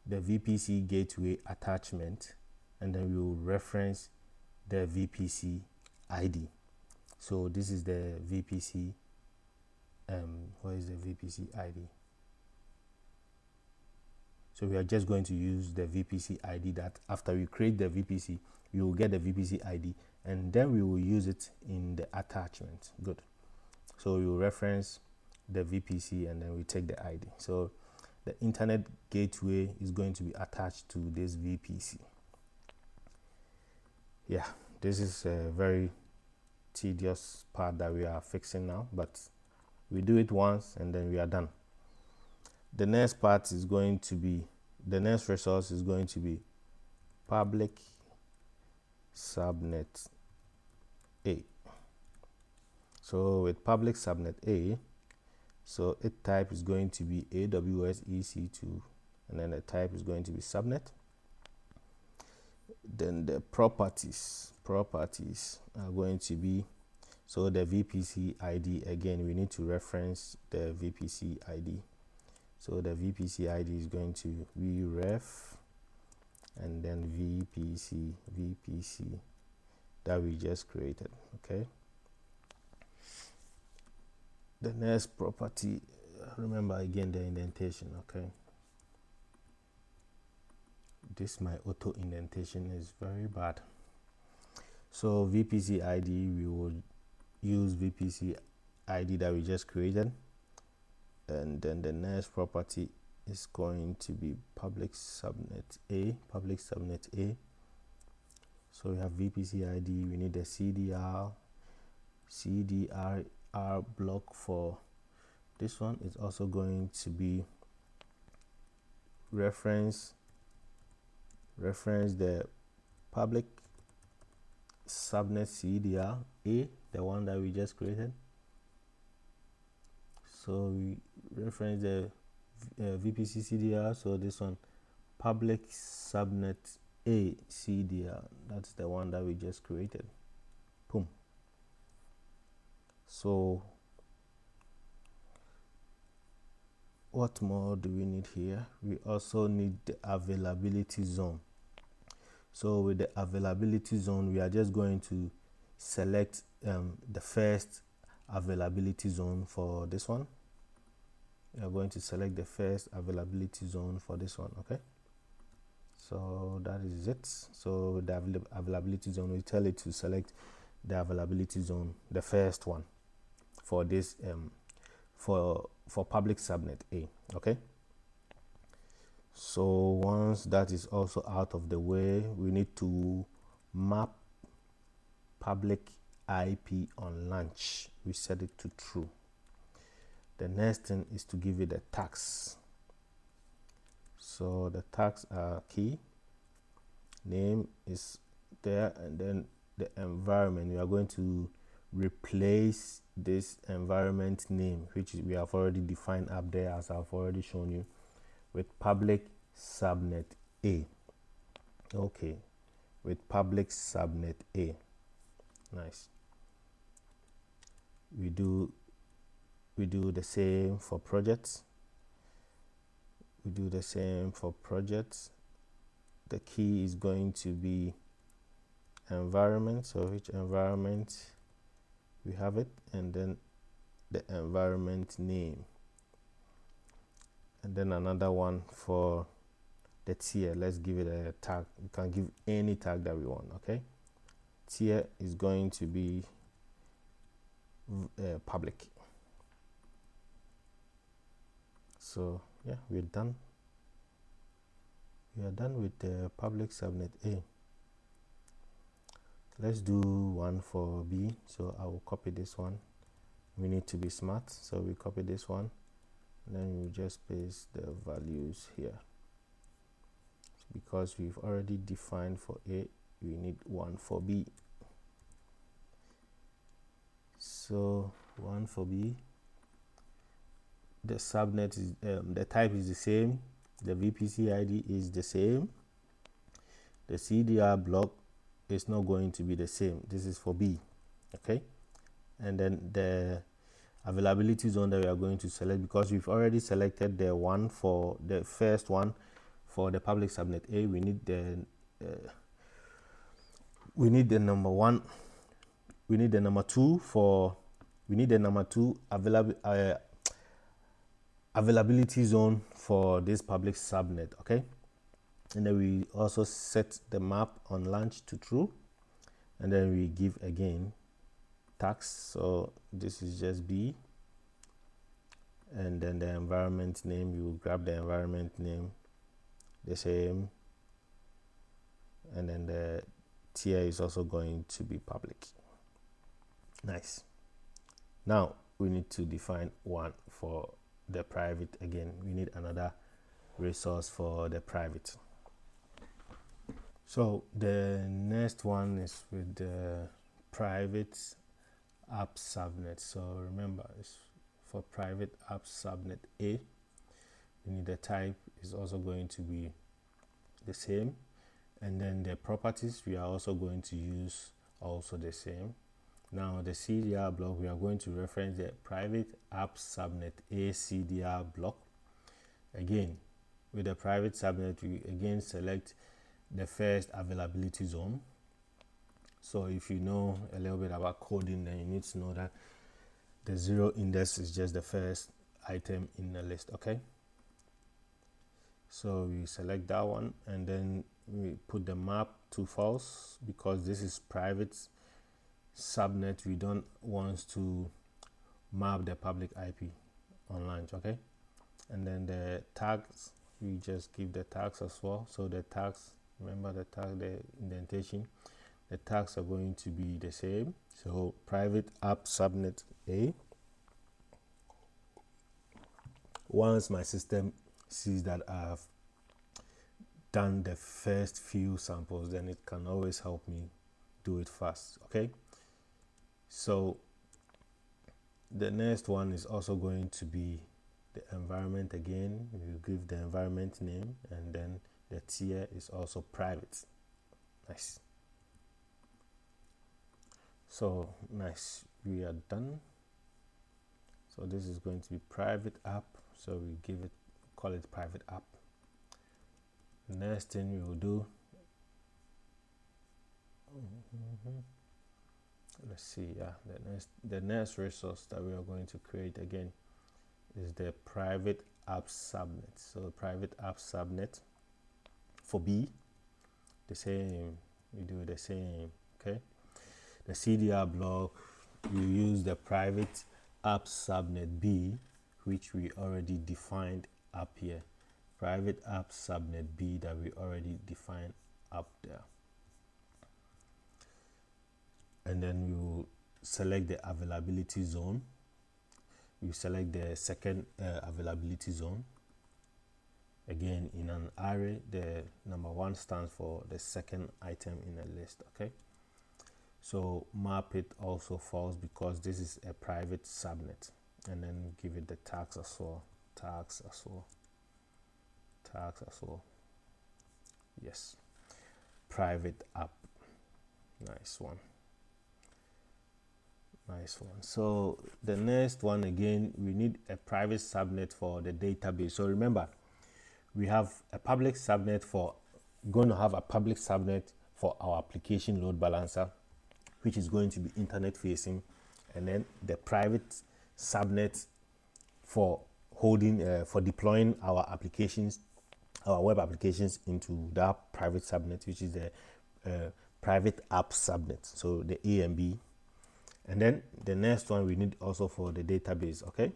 the VPC gateway attachment, and then we will reference the VPC ID. So this is the VPC. What is the VPC ID? So we are just going to use the VPC ID that after we create the VPC, we will get the VPC ID, and then we will use it in the attachment. Good. So we will reference the VPC and then we take the ID. So the internet gateway is going to be attached to this VPC. Yeah, this is a very tedious part that we are fixing now, but we do it once and then we are done. The next part is going to be, the next resource is going to be public subnet A. So with public subnet A, so its type is going to be AWS EC2, and then the type is going to be subnet. Then the properties are going to be, so the VPC ID, again we need to reference the VPC ID. So the VPC ID is going to be ref and then VPC that we just created. Okay. The next property, remember again the indentation. Okay. This my auto indentation is very bad. So VPC ID, we will use VPC ID that we just created, and then the next property is going to be public subnet A. So we have VPC ID, we need the CDR block for this one. Is also going to be reference the public subnet CDR A, the one that we just created. So we reference the VPC CDR. So this one, public subnet A CDR, that's the one that we just created. Boom. So what more do we need here? We also need the availability zone. So with the availability zone, we are just going to select the first availability zone for this one. We are going to select the first availability zone for this one. Okay. So that is it. So the availability zone, we tell it to select the availability zone, the first one for this for public subnet A. Okay. So once that is also out of the way, we need to map public IP on launch. We set it to true. The next thing is to give it a tags. So the tags are key, name is there, and then the environment. We are going to replace this environment name, which we have already defined up there, as I've already shown you, with public subnet A. Okay, with public subnet A. Nice. We do the same for projects. The key is going to be environment. So which environment we have it, and then the environment name. and then another one for the tier. Let's give it a tag. You can give any tag that we want. Okay, tier is going to be public. So yeah, we're done. We are done with the public subnet A. Let's do one for B. So I will copy this one. We need to be smart, so we copy this one, and then we just paste the values here. Because we've already defined for A, we need one for B. So one for B. The subnet is the type is the same. The VPC ID is the same. The CDR block is not going to be the same. This is for B. Okay. And then the availability zone that we are going to select, because we've already selected the one for the first one for the public subnet A, we need the number one, we need the number two for, we need the number two availability zone for this public subnet. Okay, and then we also set the map on launch to true, and then we give again tags. So this is just B, and then the environment name, you grab the environment name the same, and then the tier is also going to be public. Nice. Now we need to define one for the private. Again, we need another resource for the private. So the next one is with the private app subnet. So remember, it's for private app subnet A. We need the type is also going to be the same, and then the properties we are also going to use also the same. Now the CDR block, we are going to reference the private app subnet A CDR block. Again, with the private subnet, we again select the first availability zone. So if you know a little bit about coding, then you need to know that the 0 index is just the first item in the list. Okay, so we select that one, and then we put the map to false, because this is private subnet. We don't want to map the public IP on launch. Okay, and then the tags, we just give the tags as well. So the tags, remember the tag, the indentation, the tags are going to be the same. So private app subnet A. Once my system sees that I've done the first few samples, then it can always help me do it fast. Okay, so the next one is also going to be the environment. Again, you give the environment name, and then the tier is also private. Nice. So nice, we are done. So this is going to be private app, so we give it, call it private app. The next thing we will do, let's see, the next resource that we are going to create again is the private app subnet. So private app subnet for B, the same, we do the same. Okay, the CDR block, you use the private app subnet B, which we already defined up here. Private app subnet B that we already defined up there. And then we will select the availability zone. We select the second availability zone. Again, in an array, the number 1 stands for the second item in the list. Okay, so map it also false, because this is a private subnet, and then give it the tags as well. Tags as well. Yes, private app. Nice one. So the next one, again, we need a private subnet for the database. So remember, we have a public subnet for our application load balancer, which is going to be internet facing, and then the private subnet for holding for deploying our applications, our web applications into that private subnet, which is the private app subnet, so the A and B. And then the next one we need also for the database. Okay,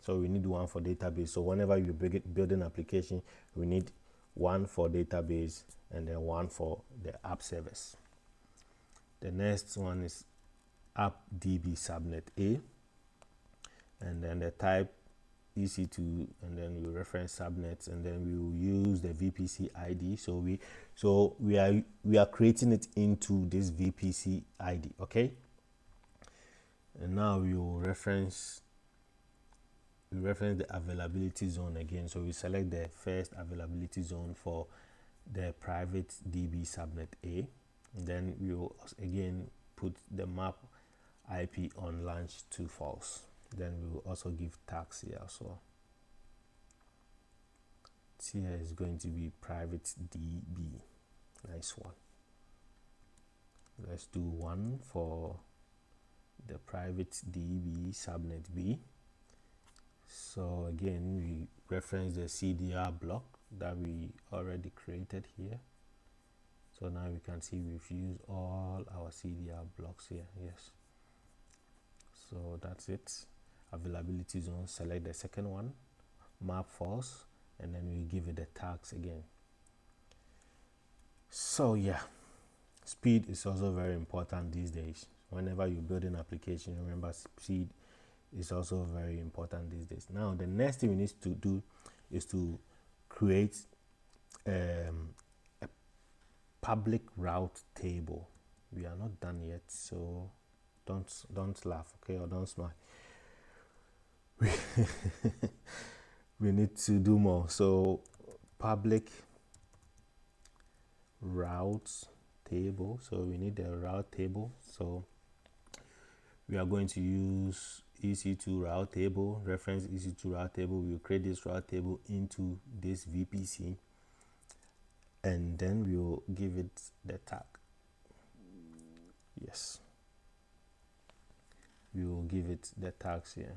so we need one for database. So whenever you build an application, we need one for database and then one for the app service. The next one is app DB subnet A, and then the type EC2, and then we reference subnets, and then we will use the VPC ID. So we are creating it into this VPC ID. Okay, and now we will reference the availability zone again. So we select the first availability zone for the private DB subnet A, and then we will again put the map IP on launch to false. Then we will also give tags here as well. Here is going to be private DB. Nice one. Let's do one for the private DB subnet B. So again, we reference the CDR block that we already created here. So now we can see we've used all our CDR blocks here. Yes. So that's it. Availability zone, select the second one, map false, and then we give it the tags again. So yeah, speed is also very important these days. Whenever you build an application, remember speed is also very important these days. Now the next thing we need to do is to create a public route table. We are not done yet, so don't laugh, okay, or don't smile. We need to do more. So public routes table, so we need the route table. So we are going to use EC2 route table, reference EC2 route table. We will create this route table into this VPC, and then we will give it the tag. Yes, we will give it the tags here.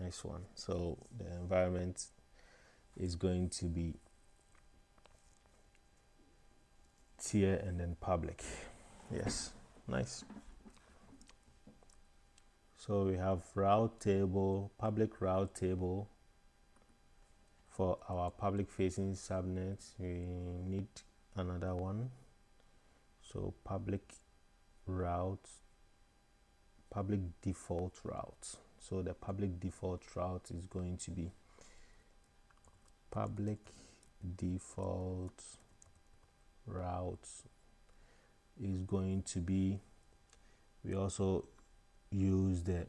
Nice one. So the environment is going to be tier and then public. Yes, nice. So we have route table, public route table for our public facing subnets. We need another one. So public route, public default route. So the public default route is going to be public default route is going to be, we also use the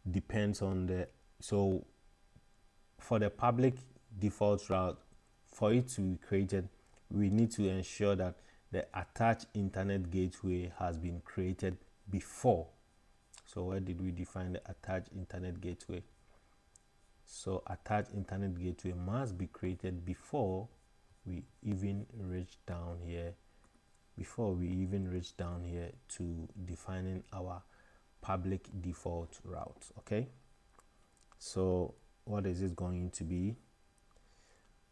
depends on the, so for the public default route, for it to be created, we need to ensure that the attached internet gateway has been created before. So where did we define the attached internet gateway? So attached internet gateway must be created before we even reach down here, to defining our public default route. Okay, so what is it going to be?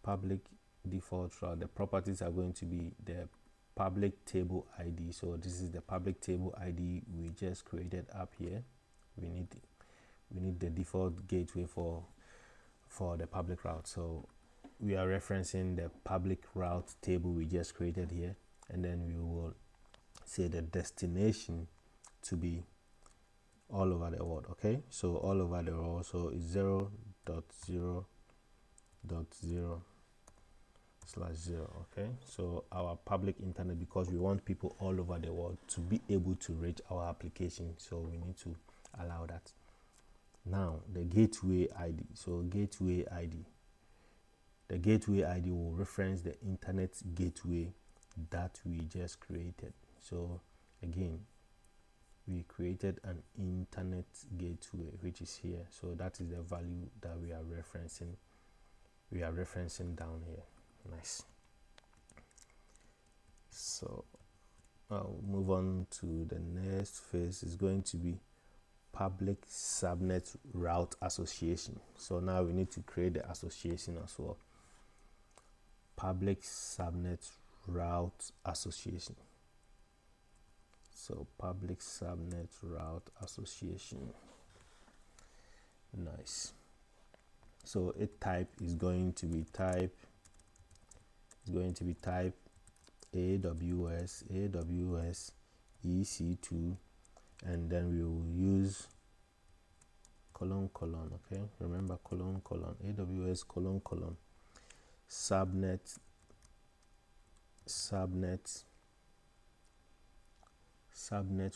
Public default route, the properties are going to be the public table ID. So this is the public table ID we just created up here. We need the default gateway for the public route. So we are referencing the public route table we just created here, and then we will say the destination to be all over the world. Okay, so all over the world, so it's 0.0.0/0. Okay, so our public internet, because we want people all over the world to be able to reach our application, so we need to allow that. Now the gateway ID, so gateway ID, the gateway ID will reference the internet gateway that we just created. So again, we created an internet gateway, which is here. So that is the value that we are referencing. We are referencing down here. Nice. So I'll move on to the next phase. Is going to be public subnet route association. So now we need to create the association as well. Public subnet route association. So public subnet route association. Nice. So it type is going to be type AWS EC2, and then we will use colon, okay, remember colon, AWS colon subnet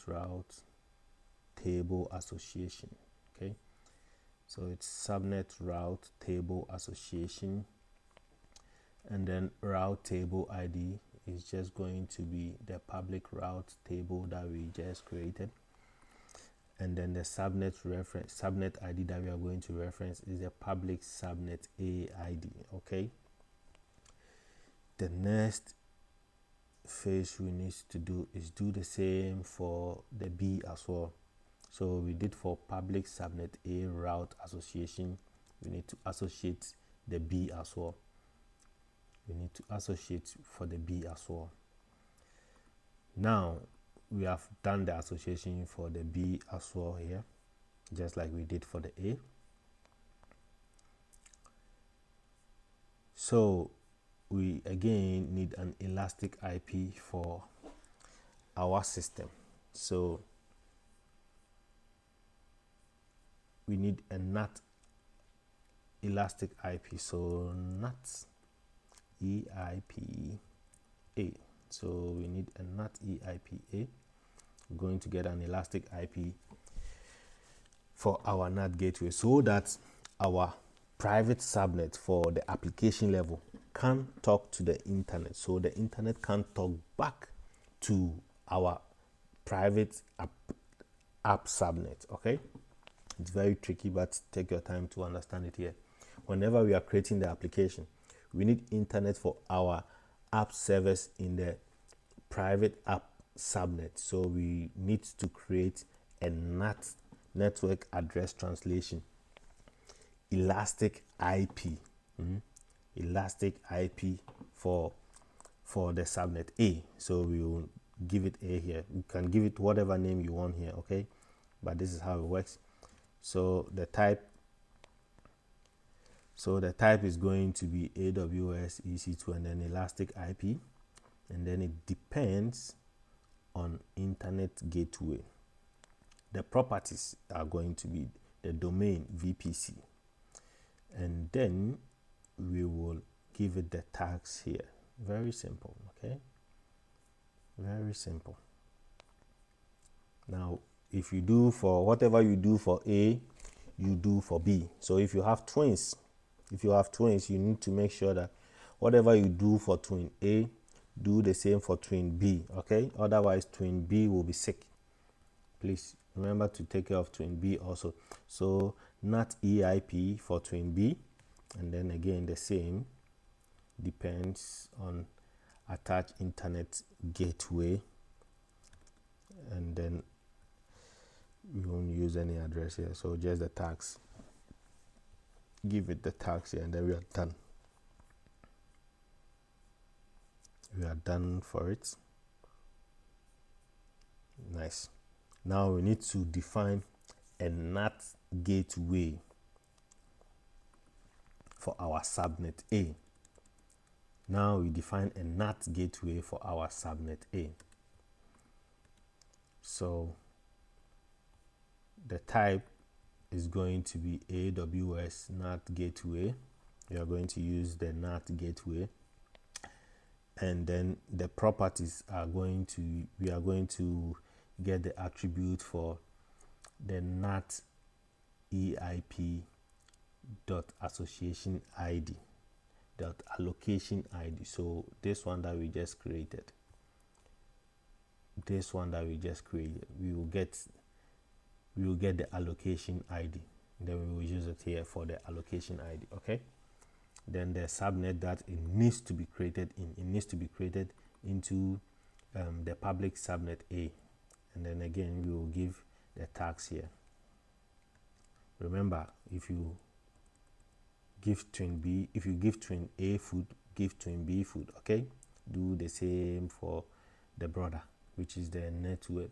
route table association. Okay, so it's subnet route table association, and then route table ID is just going to be the public route table that we just created, and then the subnet ID that we are going to reference is the public subnet A ID. Okay, the next phase we need to do is do the same for the B as well. So we did for public subnet A route association, we need to associate the B as well. We need to associate for the B as well. Now we have done the association for the B as well here, just like we did for the A. So we again need an elastic IP for our system. So we need a NAT elastic IP. So NAT EIPA. So we need a NAT EIPA. We're going to get an elastic IP for our NAT gateway so that our private subnet for the application level can talk to the internet. So the internet can talk back to our private app subnet. Okay, it's very tricky, but take your time to understand it here. Whenever we are creating the application, we need internet for our app servers in the private app subnet. So we need to create a NAT, network address translation, elastic IP, elastic IP for the subnet A. So we will give it A here. You can give it whatever name you want here, okay, but this is how it works. So the type is going to be AWS EC2 and then elastic IP, and then it depends on internet gateway. The properties are going to be the domain VPC, and then we will give it the tags here. Very simple. Okay, very simple. Now if you do for whatever you do for A, you do for B. So if you have twins, you need to make sure that whatever you do for twin A, do the same for twin B. Okay, otherwise twin B will be sick. Please remember to take care of twin B also. So NAT EIP for twin B, and then again the same, depends on attached internet gateway, and then we won't use any address here, so just the tags. Give it the tags here, and then we are done. We are done for it. Nice. Now we need to define a NAT gateway for our subnet A. Now we define a NAT gateway for our subnet A. So the type is going to be AWS NAT gateway. We are going to use the NAT gateway, and then the properties are going to, we are going to get the attribute for the NAT EIP dot association ID dot allocation ID. So this one that we just created, we will get the allocation ID, then we will use it here for the allocation ID. Okay, then the subnet that it needs to be created into the public subnet A, and then again we will give the tags here. Remember, if you give twin B, if you give twin A food, give twin B food. Okay, do the same for the brother, which is the network,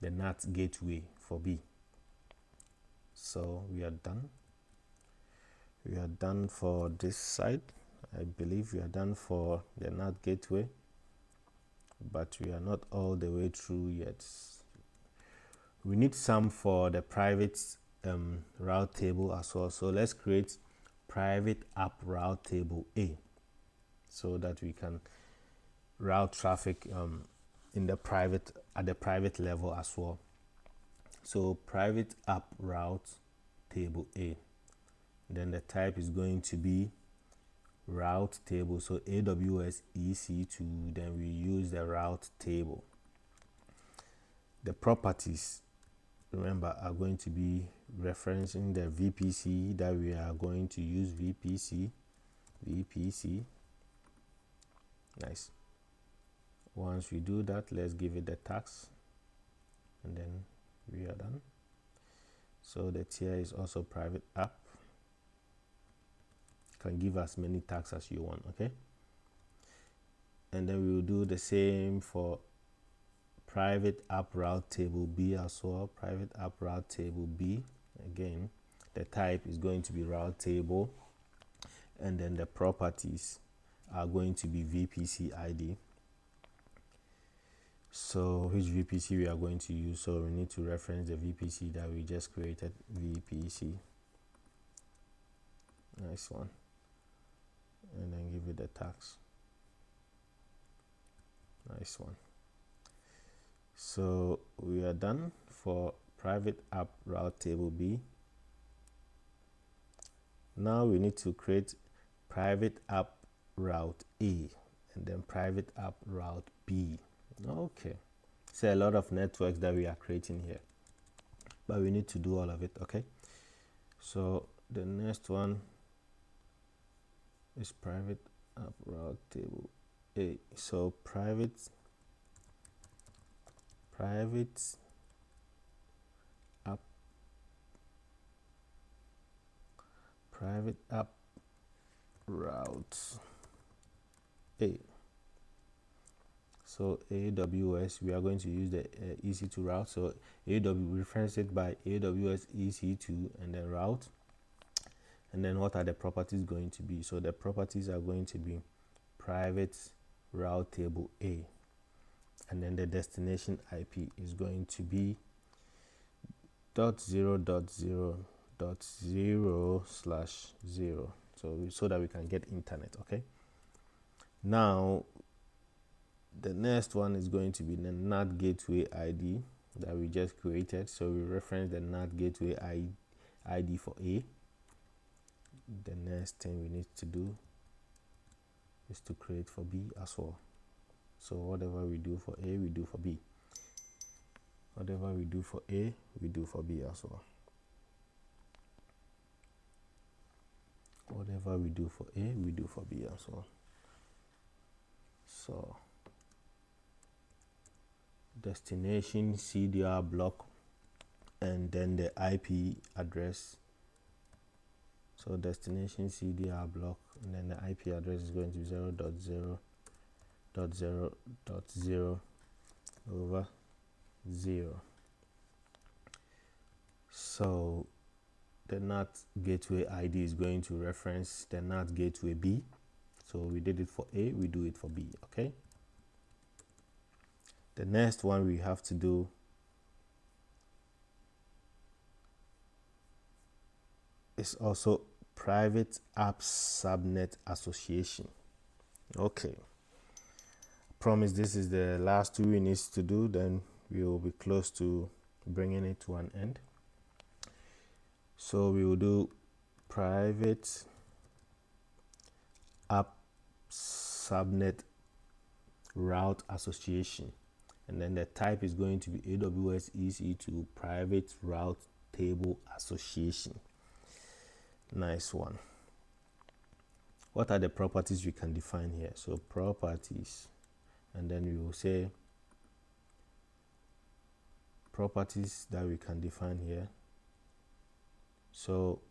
the NAT gateway for B. So we are done. We are done for this side. I believe we are done for the NAT gateway, but we are not all the way through yet. We need some for the private route table as well. So let's create private app route table A, so that we can route traffic in the private, at the private level as well. So private app route table A, then the type is going to be route table. So AWS EC2, then we use the route table. The properties, remember, are going to be referencing the VPC that we are going to use. VPC. Nice. Once we do that, let's give it the tags, and then we are done. So the tier is also private app. You can give as many tags as you want. Okay, and then we will do the same for private app route table B as well. Private app route table B, again, the type is going to be route table, and then the properties are going to be VPC ID. So which VPC we are going to use? So we need to reference the VPC that we just created. VPC, nice one, and then give it the tags. Nice one. So we are done for private app route table B. Now we need to create private app route A, and then private app route B. Okay, so a lot of networks that we are creating here, but we need to do all of it. Okay, so the next one is private app route table A. So private app route A. So AWS, we are going to use the EC2 route. So AWS, reference it by AWS EC2 and then route. And then what are the properties going to be? So the properties are going to be private route table A, and then the destination IP is going to be .0.0.0/0, so that we can get internet. Okay, now the next one is going to be the NAT gateway ID that we just created. So we reference the NAT gateway ID for A. The next thing we need to do is to create for B as well. So whatever we do for A, we do for B. Whatever we do for A, we do for B as well. Whatever we do for A, we do for B as well. So destination CDR block, and then the IP address. So destination CDR block, and then the IP address is going to be 0.0.0.0/0. So the NAT gateway ID is going to reference the NAT gateway B. So we did it for A, we do it for B. Okay, the next one we have to do is also private app subnet association. Okay, promise this is the last two we need to do, then we will be close to bringing it to an end. So we will do private app subnet route association, and then the type is going to be AWS EC2 private route table association. Nice one. What are the properties we can define here? So properties, and then we will say properties that we can define here. So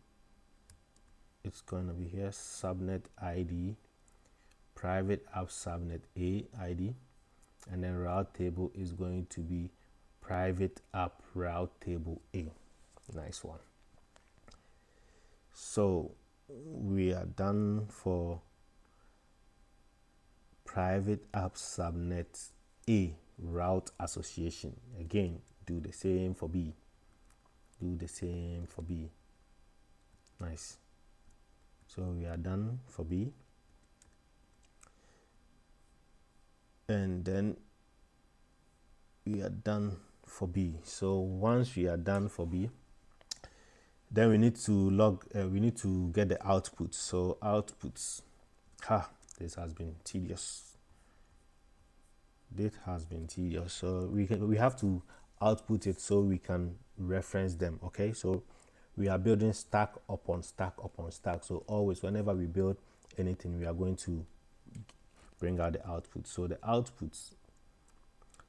it's going to be here, subnet ID, private app subnet A ID, and then route table is going to be private app route table A. Nice one. So we are done for private app subnet A route association. Again, do the same for B. Do the same for B. Nice. So we are done for B. And then we are done for B. So once we are done for B, then we need to we need to get the output. So outputs, this has been tedious. So we have to output it so we can reference them. Okay, so we are building stack upon stack upon stack. So always whenever we build anything, we are going to bring out the output. So the outputs,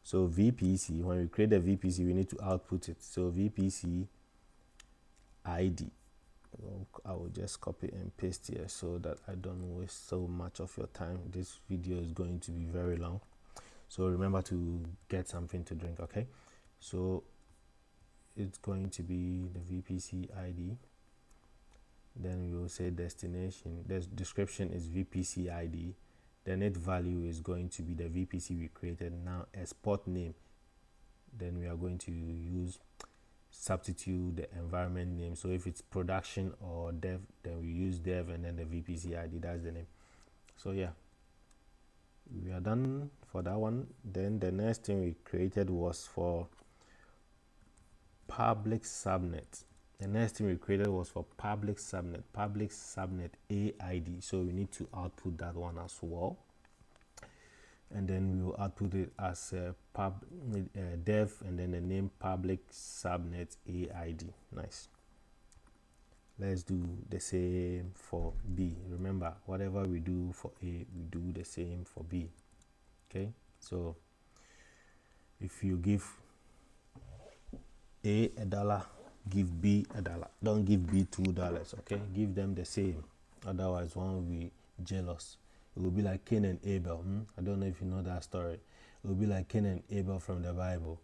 so VPC, when we create the VPC, we need to output it. So VPC ID, I will just copy and paste here so that I don't waste so much of your time. This video is going to be very long, so remember to get something to drink. Okay, so it's going to be the VPC ID, then we will say destination, the description is VPC ID, the net value is going to be the VPC we created. Now export name, then we are going to substitute the environment name. So if it's production or dev, then we use dev, and then the VPC ID, that's the name. So yeah, we are done for that one. Then the next thing we created was for public subnet. The next thing we created was for public subnet A ID. So we need to output that one as well, and then we will output it as dev, and then the name public subnet A ID. Nice. Let's do the same for B. Remember, whatever we do for A, we do the same for B. Okay, so if you give A $1, give B $1. Don't give B $2. Okay, give them the same. Otherwise, one will be jealous. It will be like Cain and Abel. I don't know if you know that story. It will be like Cain and Abel from the Bible.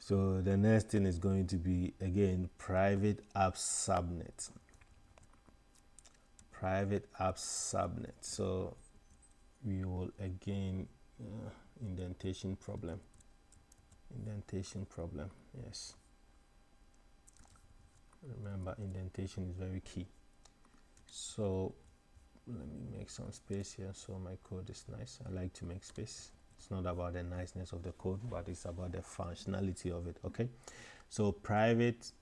So the next thing is going to be, again, private app subnet. Private app subnet. So we will again indentation problem. Yes. Remember, indentation is very key. So let me make some space here so my code is nice. I like to make space. It's not about the niceness of the code, but it's about the functionality of it. Okay, so private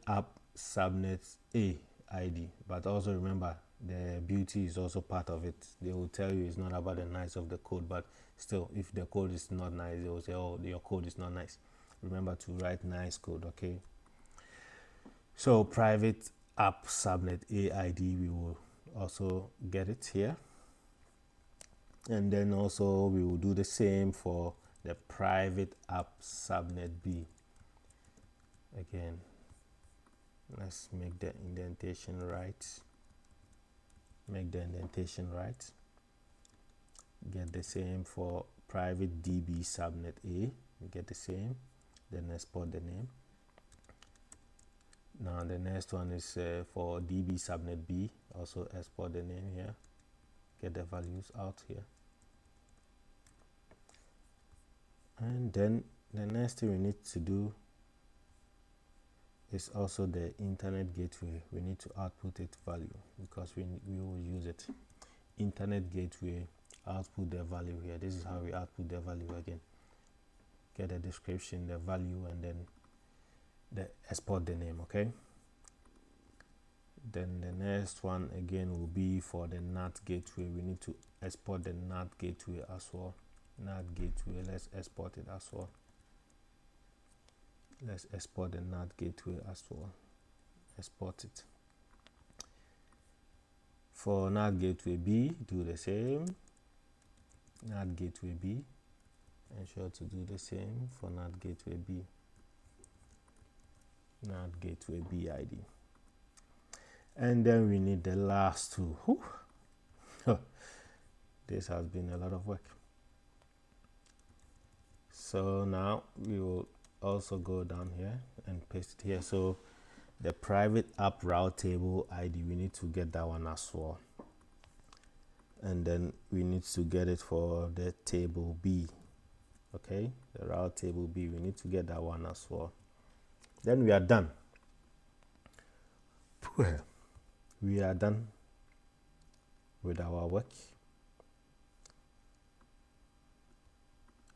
app subnet A ID, but also remember the beauty is also part of it. They will tell you it's not about the nice of the code, but still, if the code is not nice, they will say, oh, your code is not nice. Remember to write nice code. Okay, so private app subnet A ID, we will also get it here, and then also we will do the same for the private app subnet B. Again, let's make the indentation right. Get the same for private DB subnet A. We get the same, then export the name. Now the next one is for DB subnet B. Also export the name here. Get the values out here. And then the next thing we need to do is also the internet gateway. We need to output its value because we will use it. Internet gateway, output the value here. This is how we output the value again. Get the description, the value, and then export the name. Okay, then the next one again will be for the NAT gateway. We need to export the NAT gateway as well. NAT gateway, let's export it as well. Let's export the NAT gateway as well. Export it. For NAT gateway B, do the same. NAT gateway B, ensure to do the same for NAT gateway B. NAT Gateway BID. And then we need the last two. This has been a lot of work. So now we will also go down here and paste it here. So the private app route table ID, we need to get that one as well. And then we need to get it for the table B. Okay, the route table B, we need to get that one as well. Then we are done. We are done with our work.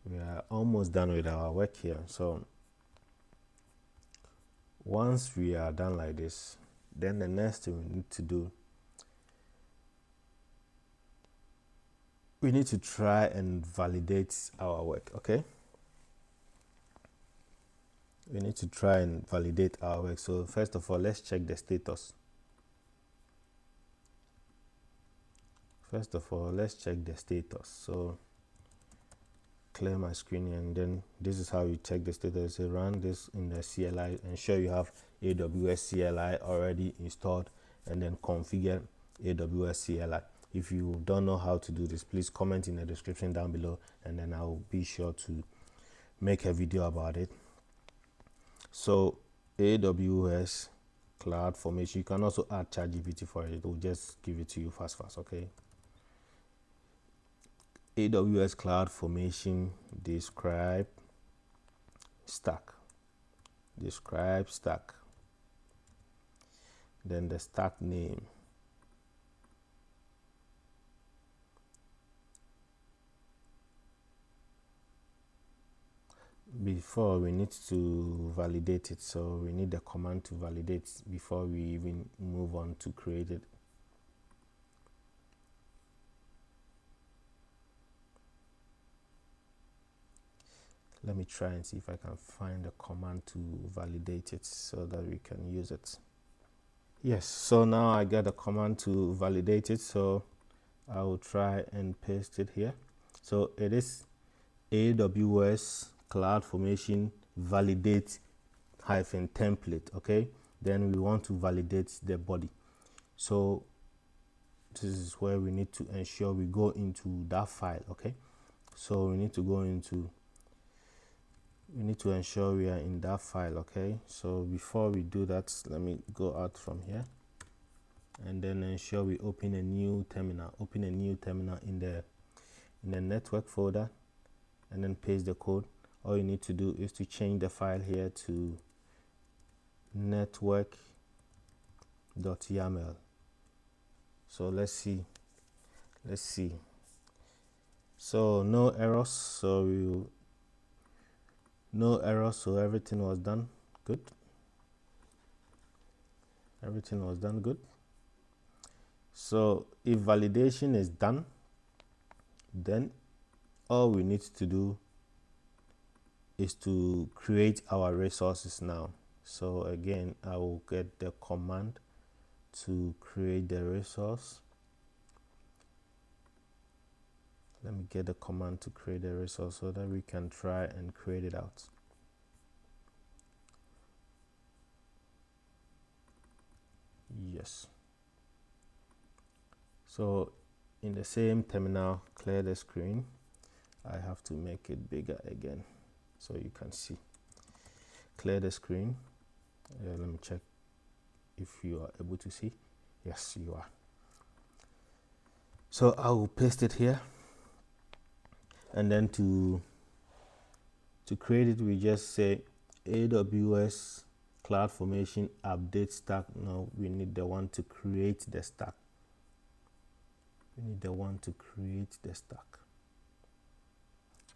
We are almost done with our work here. So once we are done like this, then the next thing we need to do, we need to try and validate our work. Okay, we need to try and validate our work. So first of all, let's check the status. First of all, let's check the status. So clear my screen, and then this is how you check the status. So run this in the CLI, ensure you have AWS CLI already installed, and then configure AWS CLI. If you don't know how to do this, please comment in the description down below, and then I'll be sure to make a video about it. So AWS CloudFormation, you can also add ChatGPT for it. It will just give it to you fast. Okay, AWS CloudFormation describe stack. Then the stack name. Before we need to validate it, so we need the command to validate before we even move on to create it. Let me try and see if I can find a command to validate it so that we can use it. Yes, so now I got a command to validate it, so I will try and paste it here. So it is AWS CloudFormation validate -template. Okay, then we want to validate the body. So this is where we need to ensure we go into that file. Okay, so we need to ensure we are in that file. Okay, so before we do that, let me go out from here and then ensure we open a new terminal in the network folder, and then paste the code. All you need to do is to change the file here to network.yaml. so let's see. So no errors, so everything was done good. So if validation is done, then all we need to do is to create our resources now. So again, I will get the command to create the resource. Let me get the command to create a resource so that we can try and create it out. Yes. So in the same terminal, clear the screen. I have to make it bigger again so you can see. Clear the screen. Let me check if you are able to see. Yes, you are. So I will paste it here, and then to create it, we just say AWS CloudFormation update stack. Now we need the one to create the stack.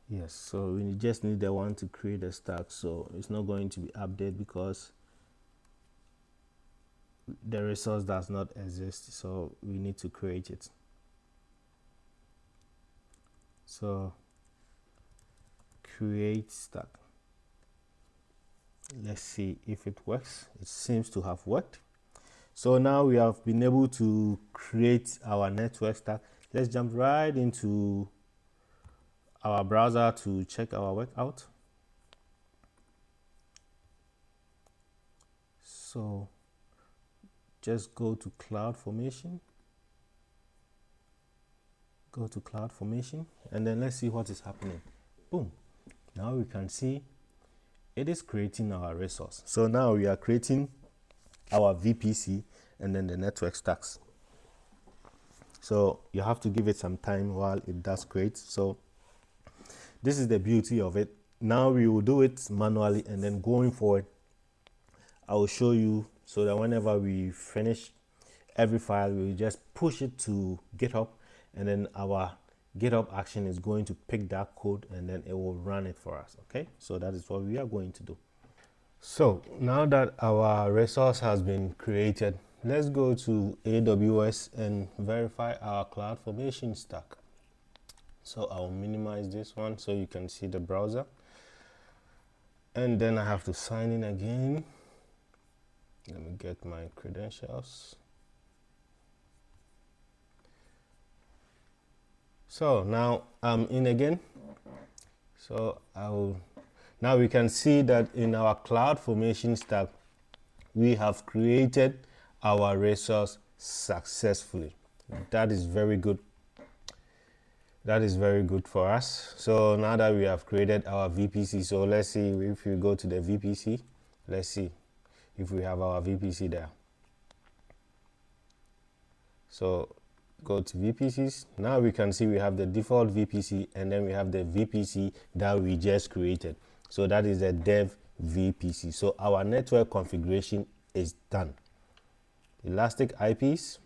Yes, so we just need the one to create a stack. So it's not going to be update because the resource does not exist, so we need to create it. So create stack. Let's see if it works. It seems to have worked. So now we have been able to create our network stack. Let's jump right into our browser to check our work out. So just go to CloudFormation, and then let's see what is happening. Boom. Now we can see it is creating our resource. So now we are creating our VPC and then the network stacks. So you have to give it some time while it does create. So this is the beauty of it. Now we will do it manually, and then going forward, I will show you so that whenever we finish every file, we will just push it to GitHub, and then our GitHub action is going to pick that code and then it will run it for us. Okay, so that is what we are going to do. So now that our resource has been created, let's go to AWS and verify our CloudFormation stack. So I'll minimize this one so you can see the browser. And then I have to sign in again. Let me get my credentials. So now I'm in again. So now we can see that in our CloudFormation stack, we have created our resource successfully. That is very good. That is very good for us. So now that we have created our VPC, so let's see if we go to the VPC. Let's see if we have our VPC there. So go to VPCs. Now we can see we have the default VPC, and then we have the VPC that we just created. So that is the dev VPC. So our network configuration is done. Elastic IPs.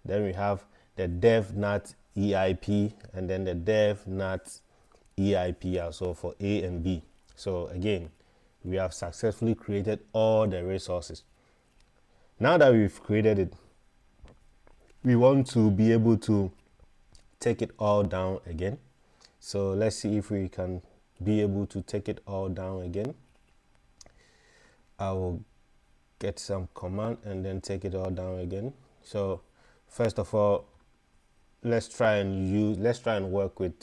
Then we have the dev NAT EIP, and then the dev NAT EIP also for A and B. So again, we have successfully created all the resources. Now that we've created it, we want to be able to take it all down again. So let's see if we can be able to take it all down again. I will get some command and then take it all down again. So first of all, let's try and work with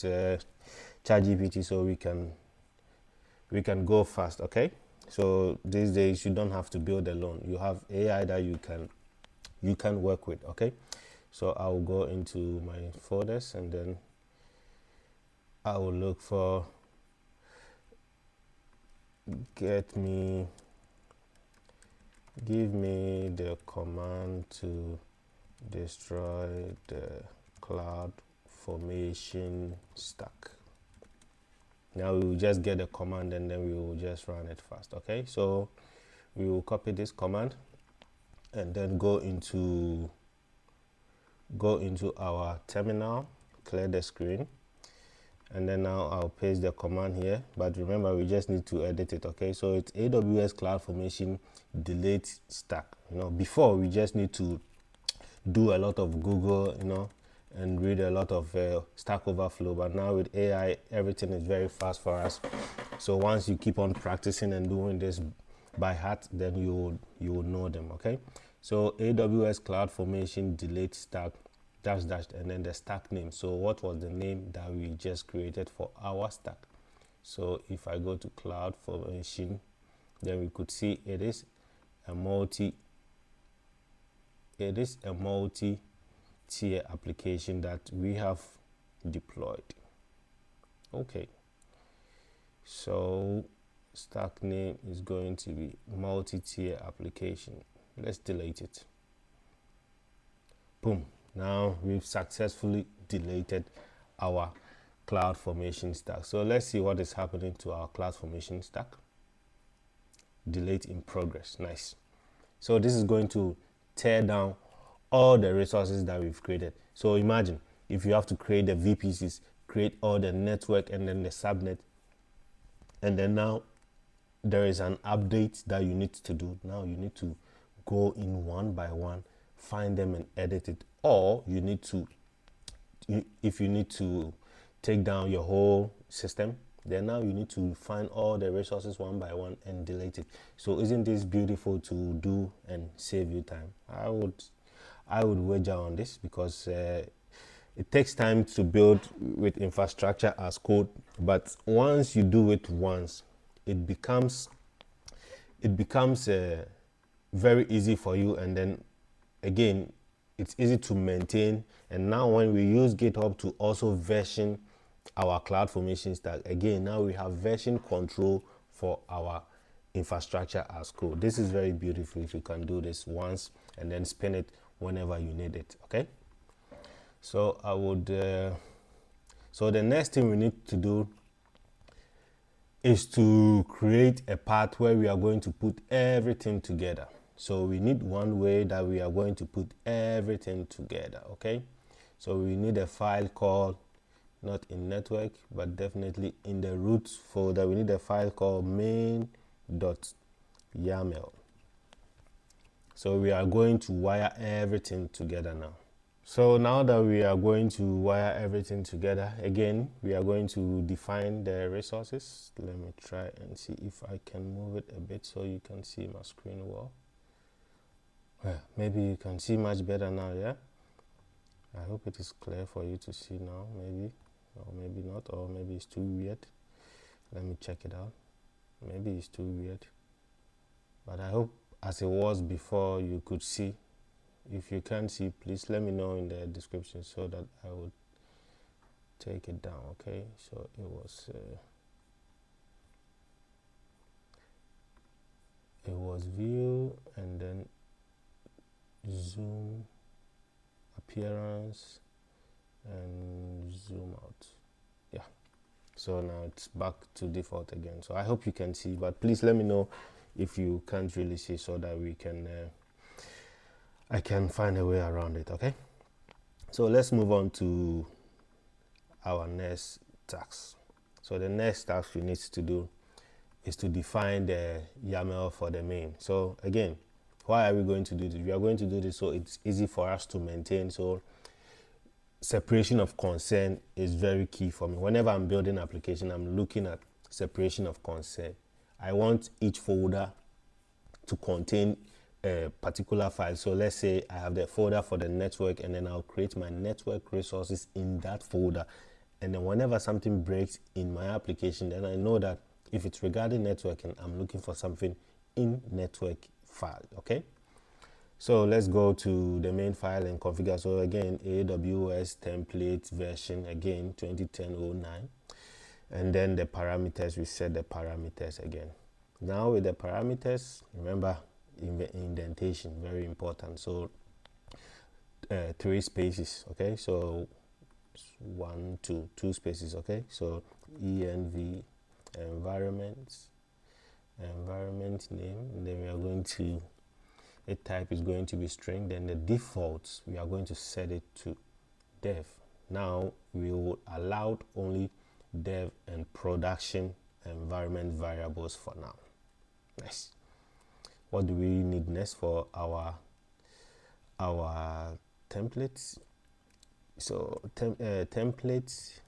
ChatGPT so we can go fast. Okay, so these days you don't have to build alone. You have AI that you can work with. Okay, so I will go into my folders, and then I will look for give me the command to destroy the CloudFormation stack. Now we will just get the command and then we will just run it fast. Okay, so we will copy this command and then go into our terminal, clear the screen, and then now I'll paste the command here. But remember, we just need to edit it. Okay, so it's AWS CloudFormation delete stack. Before we just need to do a lot of Google, and read a lot of Stack Overflow, but now with AI, everything is very fast for us. So once you keep on practicing and doing this by heart, then you will know them. Okay, so AWS CloudFormation delete stack -- and then the stack name. So what was the name that we just created for our stack? So if I go to CloudFormation, then we could see it is a multi-tier application that we have deployed. Okay, so stack name is going to be multi-tier application. Let's delete it. Boom. Now we've successfully deleted our CloudFormation stack. So let's see what is happening to our CloudFormation stack. Delete in progress. Nice. So this is going to tear down all the resources that we've created. So imagine if you have to create the VPCs, create all the network and then the subnet, and then now there is an update that you need to do. Now you need to go in one by one, find them and edit it, or you need to, if you need to take down your whole system, then now you need to find all the resources one by one and delete it. So isn't this beautiful to do and save you time? I would wager on this, because it takes time to build with infrastructure as code, but once you do it once, it becomes very easy for you. And then again, it's easy to maintain. And now when we use GitHub to also version our CloudFormation stack, again, now we have version control for our infrastructure as code. This is very beautiful if you can do this once and then spin it whenever you need it. Okay, so I would so the next thing we need to do is to create a path where we are going to put everything together. So we need one way that we are going to put everything together. Okay, so we need a file called, not in network but definitely in the root folder, we need a file called main.yaml. So we are going to wire everything together now. So now that we are going to wire everything together, again, we are going to define the resources. Let me try and see if I can move it a bit so you can see my screen well. Well, maybe you can see much better now, yeah? I hope it is clear for you to see now, maybe, or maybe not, or maybe it's too weird. Let me check it out. Maybe it's too weird. But I hope as it was before you could see. If you can't see, please let me know in the description so that I would take it down. Okay, so it was view and then zoom, appearance, and zoom out. Yeah, so now it's back to default again. So I hope you can see, but please let me know if you can't really see so that we can I can find a way around it. Okay, so let's move on to our next task. So the next task we need to do is to define the YAML for the main. So again, why are we going to do this? We are going to do this so it's easy for us to maintain. So separation of concern is very key for me. Whenever I'm building an application, I'm looking at separation of concern. I want each folder to contain a particular file. So let's say I have the folder for the network, and then I'll create my network resources in that folder. And then whenever something breaks in my application, then I know that if it's regarding networking, I'm looking for something in network file. Okay, so let's go to the main file and configure. So again, AWS template version, again 2010-09, and then the parameters, we set the parameters again. Now with the parameters, remember indentation, very important. So 3 spaces. Okay, so 1, 2, 2 spaces. Okay, so env environment name, and then we are going to, a type is going to be string, then the defaults we are going to set it to dev. Now we will allow only dev and production environment variables for now. Nice. What do we need next for our templates? So template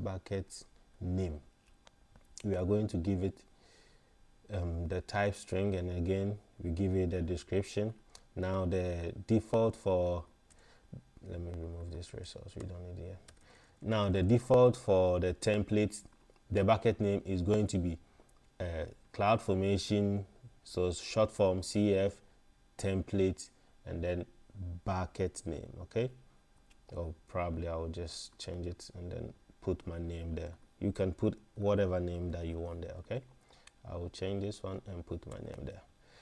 bucket name. We are going to give it the type string, and again we give it the description. Now the default for, let me remove this resource, we don't need it. Now the default for the template, the bucket name is going to be CloudFormation, so short form CF template, and then bucket name. Okay, or probably I will just change it and then put my name there. You can put whatever name that you want there. Okay, I will change this one and put my name there.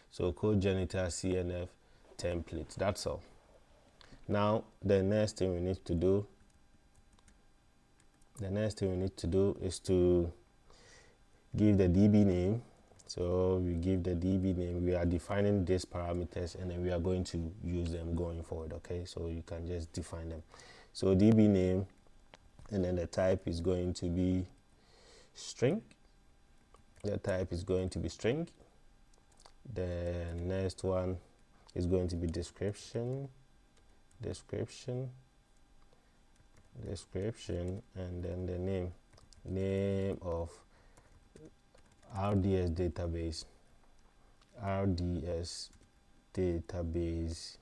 So code janitor CNF template, that's all. Now the next thing we need to do is to give the DB name. So we give the DB name, we are defining these parameters, and then we are going to use them going forward. Okay, so you can just define them. So DB name, and then the type is going to be string. The type is going to be string. The next one is going to be description, and then the name of RDS database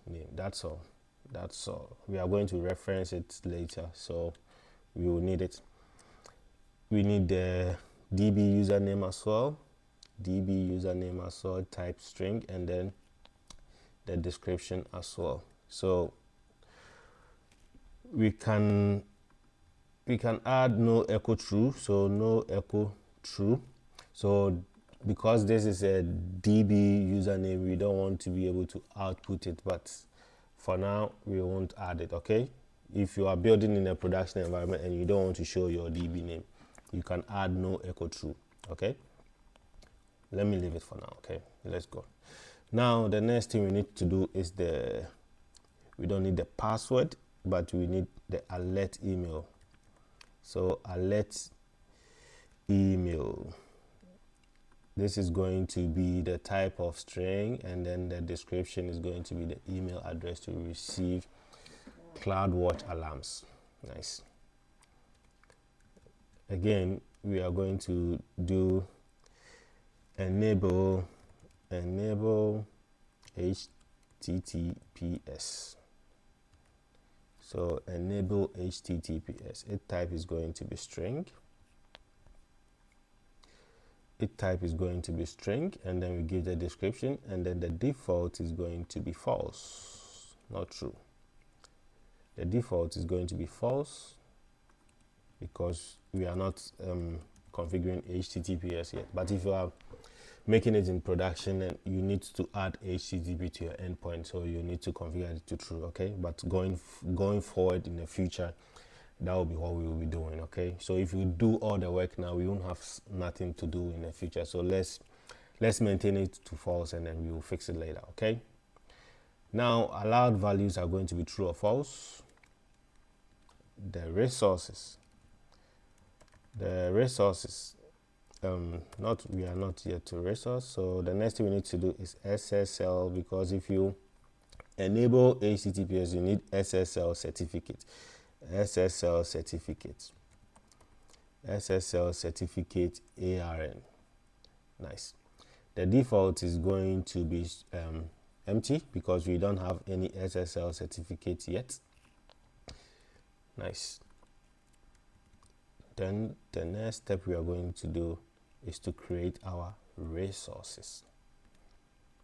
name. That's all. We are going to reference it later, so we will need it. We need the DB username as well. DB username as well, type string, and then the description as well. So we can add no echo true, so no echo true. So because this is a DB username, we don't want to be able to output it, but for now we won't add it. Okay, if you are building in a production environment and you don't want to show your DB name, you can add no echo true. Okay, let me leave it for now. Okay, let's go. Now the next thing we need to do is we don't need the password, but we need the alert email. So alert email, this is going to be the type of string, and then the description is going to be the email address to receive CloudWatch alarms. Nice. Again, we are going to do enable HTTPS. So enable HTTPS. Its type is going to be string. Its type is going to be string, and then we give the description, and then the default is going to be false, not true. The default is going to be false because we are not configuring HTTPS yet. But if you are making it in production, and you need to add HTTP to your endpoint, so you need to configure it to true. Okay, but going forward in the future, that will be what we will be doing. Okay, so if you do all the work now, we won't have nothing to do in the future. So let's maintain it to false, and then we will fix it later. Okay, now allowed values are going to be true or false. The resources we are not yet to resource, so the next thing we need to do is SSL, because if you enable HTTPS, you need SSL certificate. SSL certificate ARN. Nice. The default is going to be empty because we don't have any SSL certificate yet. Nice. Then the next step we are going to do is to create our resources.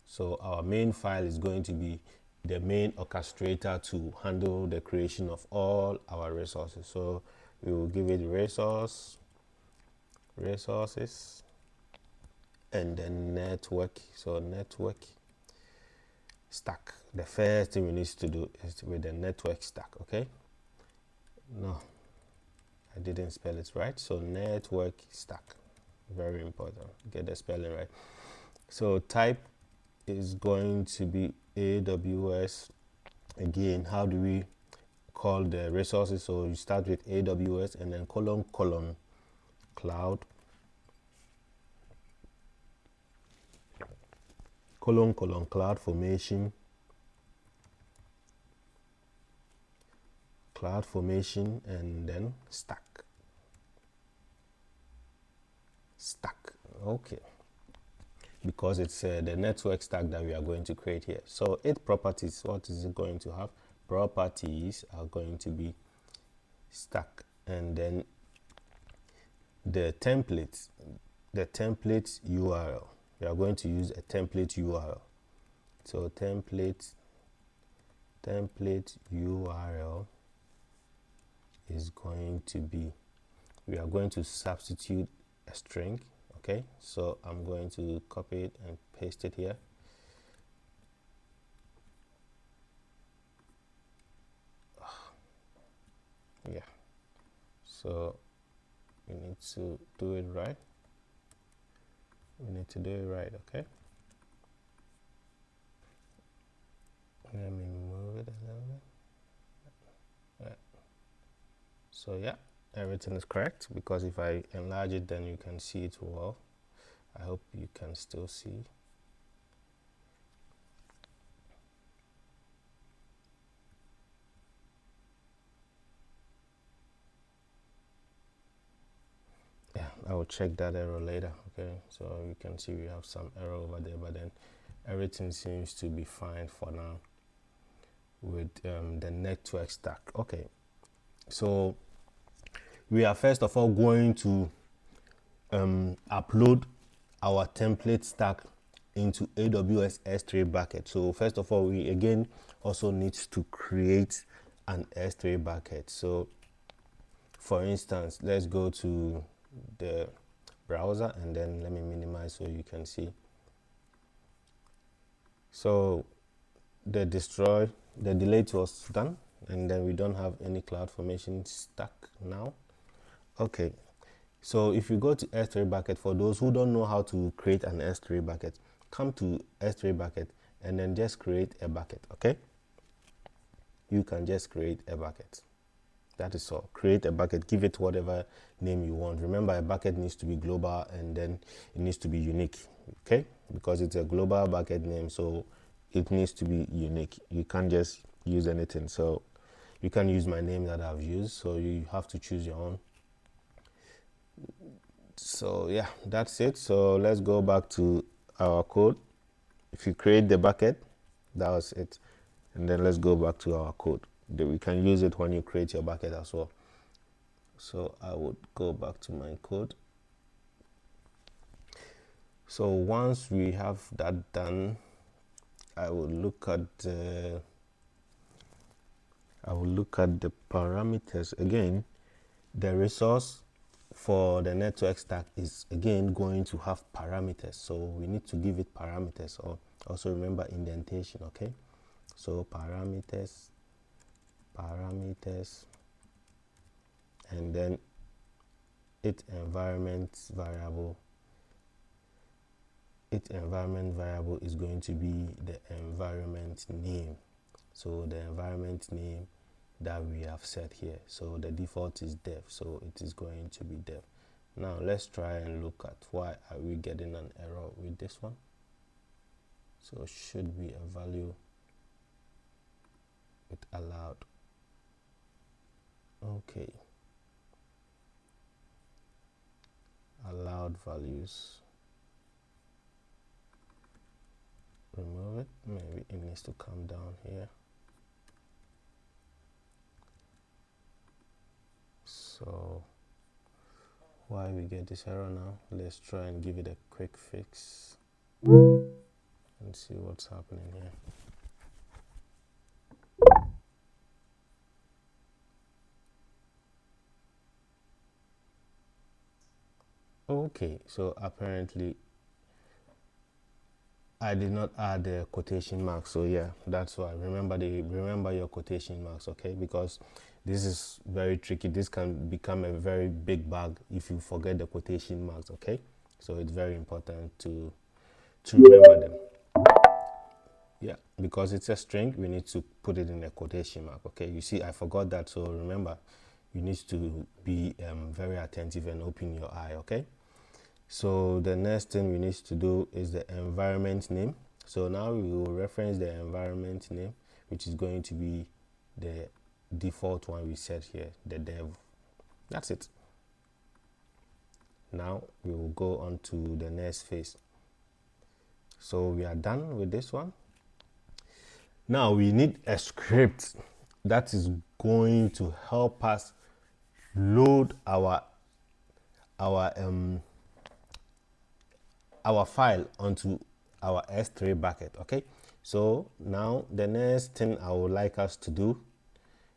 So our main file is going to be the main orchestrator to handle the creation of all our resources. So we will give it resources, and then network. So network stack. The first thing we need to do is with the network stack. Okay, no, I didn't spell it right. So network stack, very important, get the spelling right. So type is going to be AWS. Again, how do we call the resources? So you start with AWS and then colon cloud CloudFormation and then stack. Okay, because it's the network stack that we are going to create here. So its properties, what is it going to have? Properties are going to be stack, and then the template URL, we are going to use a template URL. So template URL is going to be, we are going to substitute a string. Okay, so I'm going to copy it and paste it here. Yeah, so we need to do it right. Okay, let me move it a little bit. Right. So yeah, everything is correct, because if I enlarge it, then you can see it well. I hope you can still see. Yeah, I will check that error later. Okay, so you can see we have some error over there, but then everything seems to be fine for now with the network stack. Okay, so we are first of all going to upload our template stack into AWS S3 bucket. So first of all, we again also need to create an S3 bucket. So for instance, let's go to the browser and then let me minimize so you can see. So the delete was done, and then we don't have any CloudFormation stack now. Okay, so if you go to S3 bucket, for those who don't know how to create an S3 bucket, come to S3 bucket and then just create a bucket. Okay, you can just create a bucket. That is all. Create a bucket, give it whatever name you want. Remember, a bucket needs to be global and then it needs to be unique. Okay, because it's a global bucket name, so it needs to be unique. You can't just use anything. So you can use my name that I've used, so you have to choose your own. So yeah, that's it. So let's go back to our code. If you create the bucket, that was it. And then let's go back to our code. We can use it when you create your bucket as well. So I would go back to my code. So once we have that done, I will look at the parameters again. The resource for the network stack is again going to have parameters, so we need to give it parameters. Or also remember indentation. Okay, so parameters, and then its environment variable is going to be the environment name. So the environment name that we have set here, so the default is dev, so it is going to be dev. Now let's try and look at why are we getting an error with this one. So should be a value with allowed. Okay, allowed values, remove it. Maybe it needs to come down here. So why we get this error now? Let's try and give it a quick fix and see what's happening here. Okay, so apparently I did not add the quotation marks, so yeah, that's why. Remember your quotation marks, okay? Because this is very tricky. This can become a very big bug if you forget the quotation marks, okay? So it's very important to remember them. Yeah, because it's a string, we need to put it in a quotation mark, okay? You see, I forgot that, so remember, you need to be very attentive and open your eye, okay? So the next thing we need to do is the environment name. So now we will reference the environment name, which is going to be the default one we set here, the dev. That's it. Now we will go on to the next phase. So we are done with this one. Now we need a script that is going to help us load our file onto our S3 bucket. Okay, so now the next thing I would like us to do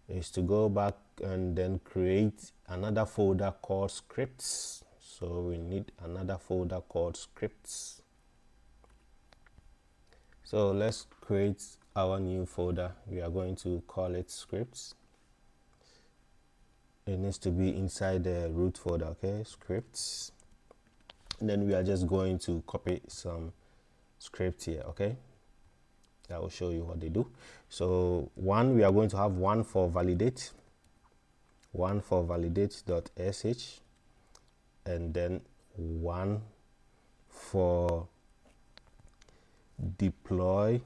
is to go back and then create another folder called scripts. So we need another folder called scripts. So let's create our new folder. We are going to call it scripts. It needs to be inside the root folder. Okay, scripts. And then we are just going to copy some script here. Okay, I will show you what they do. So we are going to have one for validate, validate.sh, and then one for deploy.sh,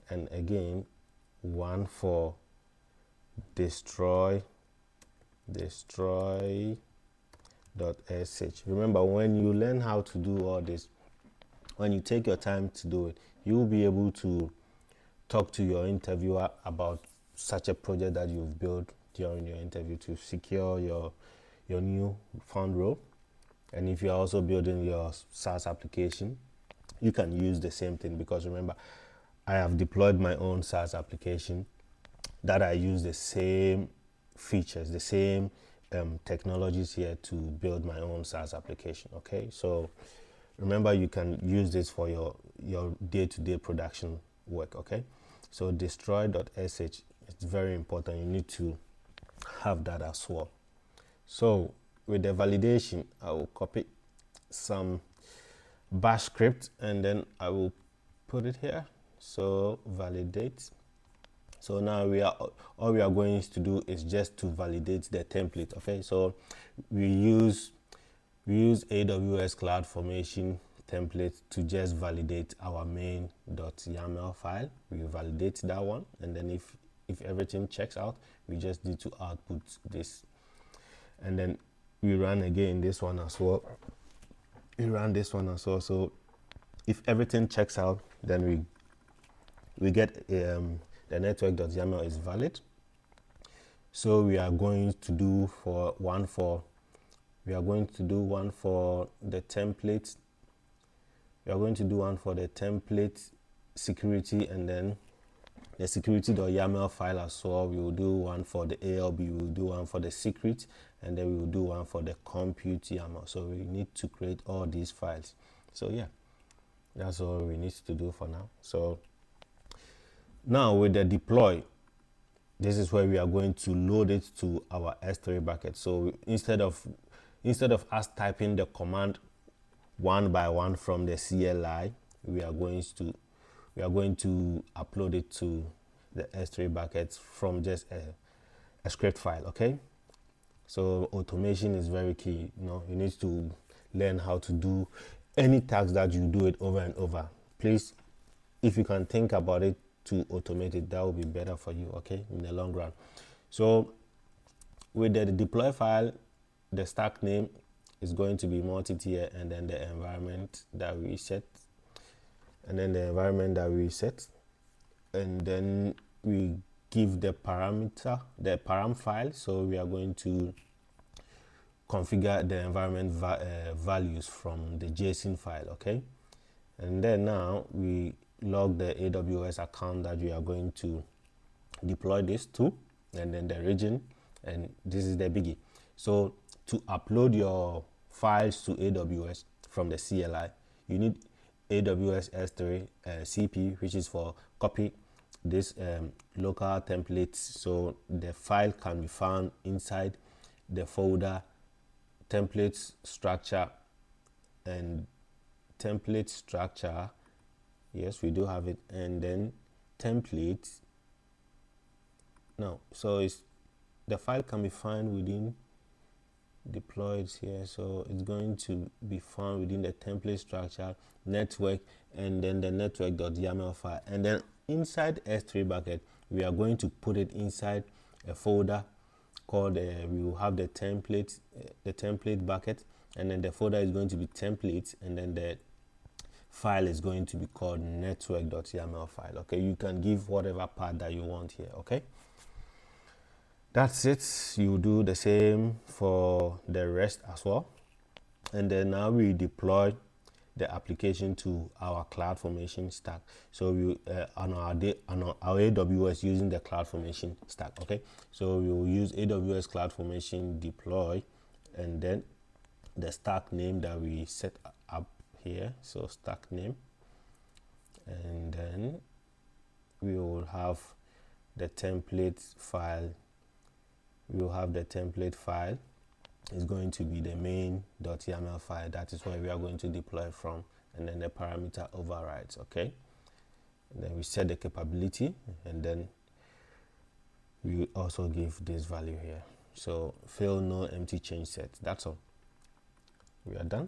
and again one for destroy.sh. Remember, when you learn how to do all this, when you take your time to do it, you will be able to talk to your interviewer about such a project that you've built during your interview to secure your your new found role. And if you're also building your SaaS application, you can use the same thing, because remember, I have deployed my own SaaS application that I use the same features, the same technologies here to build my own SaaS application. Okay, so remember, you can use this for your day-to-day production work. Okay, so destroy.sh is very important. You need to have that as well. So with the validation, I will copy some bash script and then I will put it here. So validate. So now all we are going to do is just to validate the template. Okay, so we use AWS CloudFormation template to just validate our main.yaml file. We validate that one, and then if everything checks out, we just need to output this, and then we run again this one as well. So if everything checks out, then we get the network.yaml is valid. So we are going to do one for the template. We are going to do one for the template security, and then the security.yaml file as well. We will do one for the ALB, we will do one for the secret, and then we will do one for the compute YAML. So we need to create all these files. So yeah, that's all we need to do for now. So now with the deploy, this is where we are going to load it to our S3 bucket. So instead of us typing the command one by one from the CLI, we are going to upload it to the S3 buckets from just a script file. Okay, so automation is very key. You need to learn how to do any task that you do it over and over. Please, if you can think about it to automate it, that will be better for you, okay, in the long run. So with the deploy file, the stack name is going to be multi-tier, and then the environment that we set, and then we give the param file. So we are going to configure the environment values from the JSON file. Okay, and then now we log the AWS account that we are going to deploy this to, and then the region, and this is the biggie. So to upload your files to AWS from the CLI, you need AWS S3 CP, which is for copy this local templates, so the file can be found inside the folder templates structure. And template structure, yes, we do have it, and then templates. No, so the file can be found within deployed here, so it's going to be found within the template structure network, and then the network.yaml file, and then inside S3 bucket we are going to put it inside a folder called we will have the template bucket, and then the folder is going to be templates, and then the file is going to be called network.yaml file. Okay, you can give whatever part that you want here. Okay, that's it. You do the same for the rest as well, and then now we deploy the application to our CloudFormation stack. So we on our AWS using the CloudFormation stack. Okay, so we will use AWS CloudFormation deploy, and then the stack name that we set up here. So stack name, and then we will have the template file. Is going to be the main.yaml file. That is where we are going to deploy from, and then the parameter overrides. Okay, and then we set the capability, and then we also give this value here. So fill no empty change set. That's all. We are done.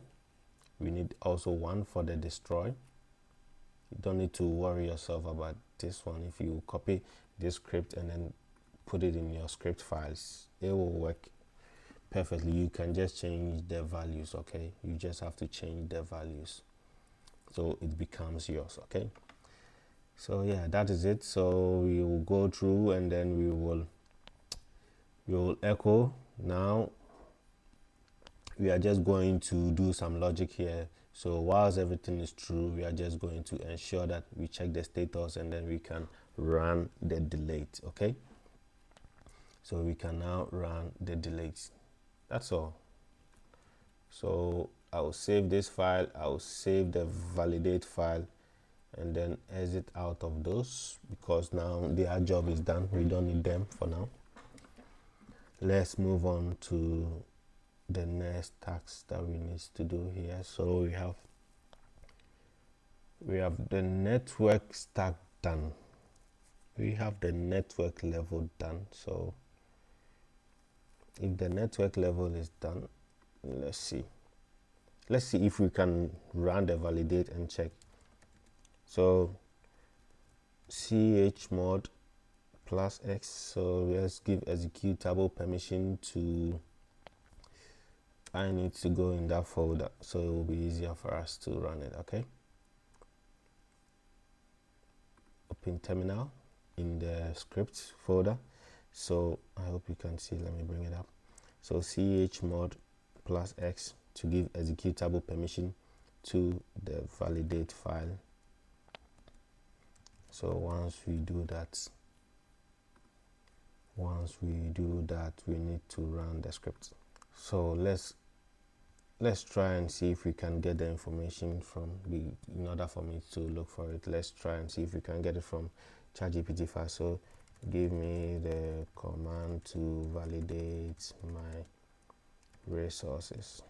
We need also one for the destroy. You don't need to worry yourself about this one. If you copy this script and then put it in your script files, it will work perfectly. You can just change the values. Okay, you just have to change the values so it becomes yours. Okay, so yeah, that is it. So we will go through, and then we will echo. Now we are just going to do some logic here. So whilst everything is true, we are just going to ensure that we check the status, and then we can run the delete. Okay, so we can now run the delete. That's all. So I'll save this file, I'll save the validate file, and then exit out of those, because now their job is done. We don't need them for now. Let's move on to the next task that we need to do here. So we have the network stack done. We have the network level done. So if the network level is done, let's see if we can run the validate and check. So chmod +x, so let's give executable permission to, I need to go in that folder, so it will be easier for us to run it. Okay, open terminal in the script folder. So I hope you can see, let me bring it up. So chmod +x to give executable permission to the validate file. So once we do that, we need to run the script. So let's try and see if we can get the information from in order for me to look for it. Let's try and see if we can get it from ChatGPT file. So give me the command to validate my resources.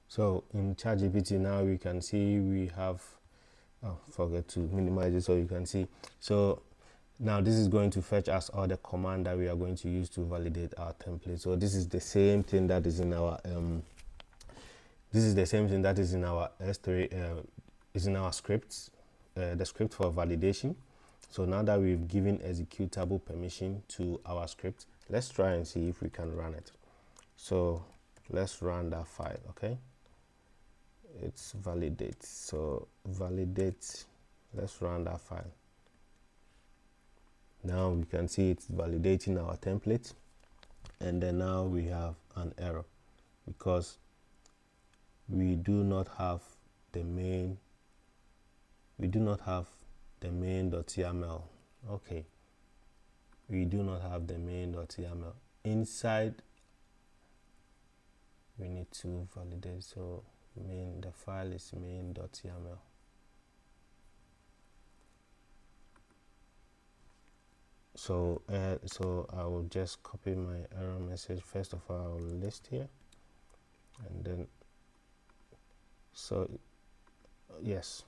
So in ChatGPT now we can see we have, forget to minimize it so you can see. So now this is going to fetch us all the command that we are going to use to validate our template. So this is the same thing that is in our S3 is in our scripts, the script for validation. So now that we've given executable permission to our script, let's try and see if we can run it. So let's run that file. Okay, it's validate. So validate, let's run that file. Now we can see it's validating our template, and then now we have an error because we do not have the main .yaml. Okay, we do not have the main.yaml inside. We need to validate. So the file is main.yaml. So I will just copy my error message. First of all, I will list here, and then yes,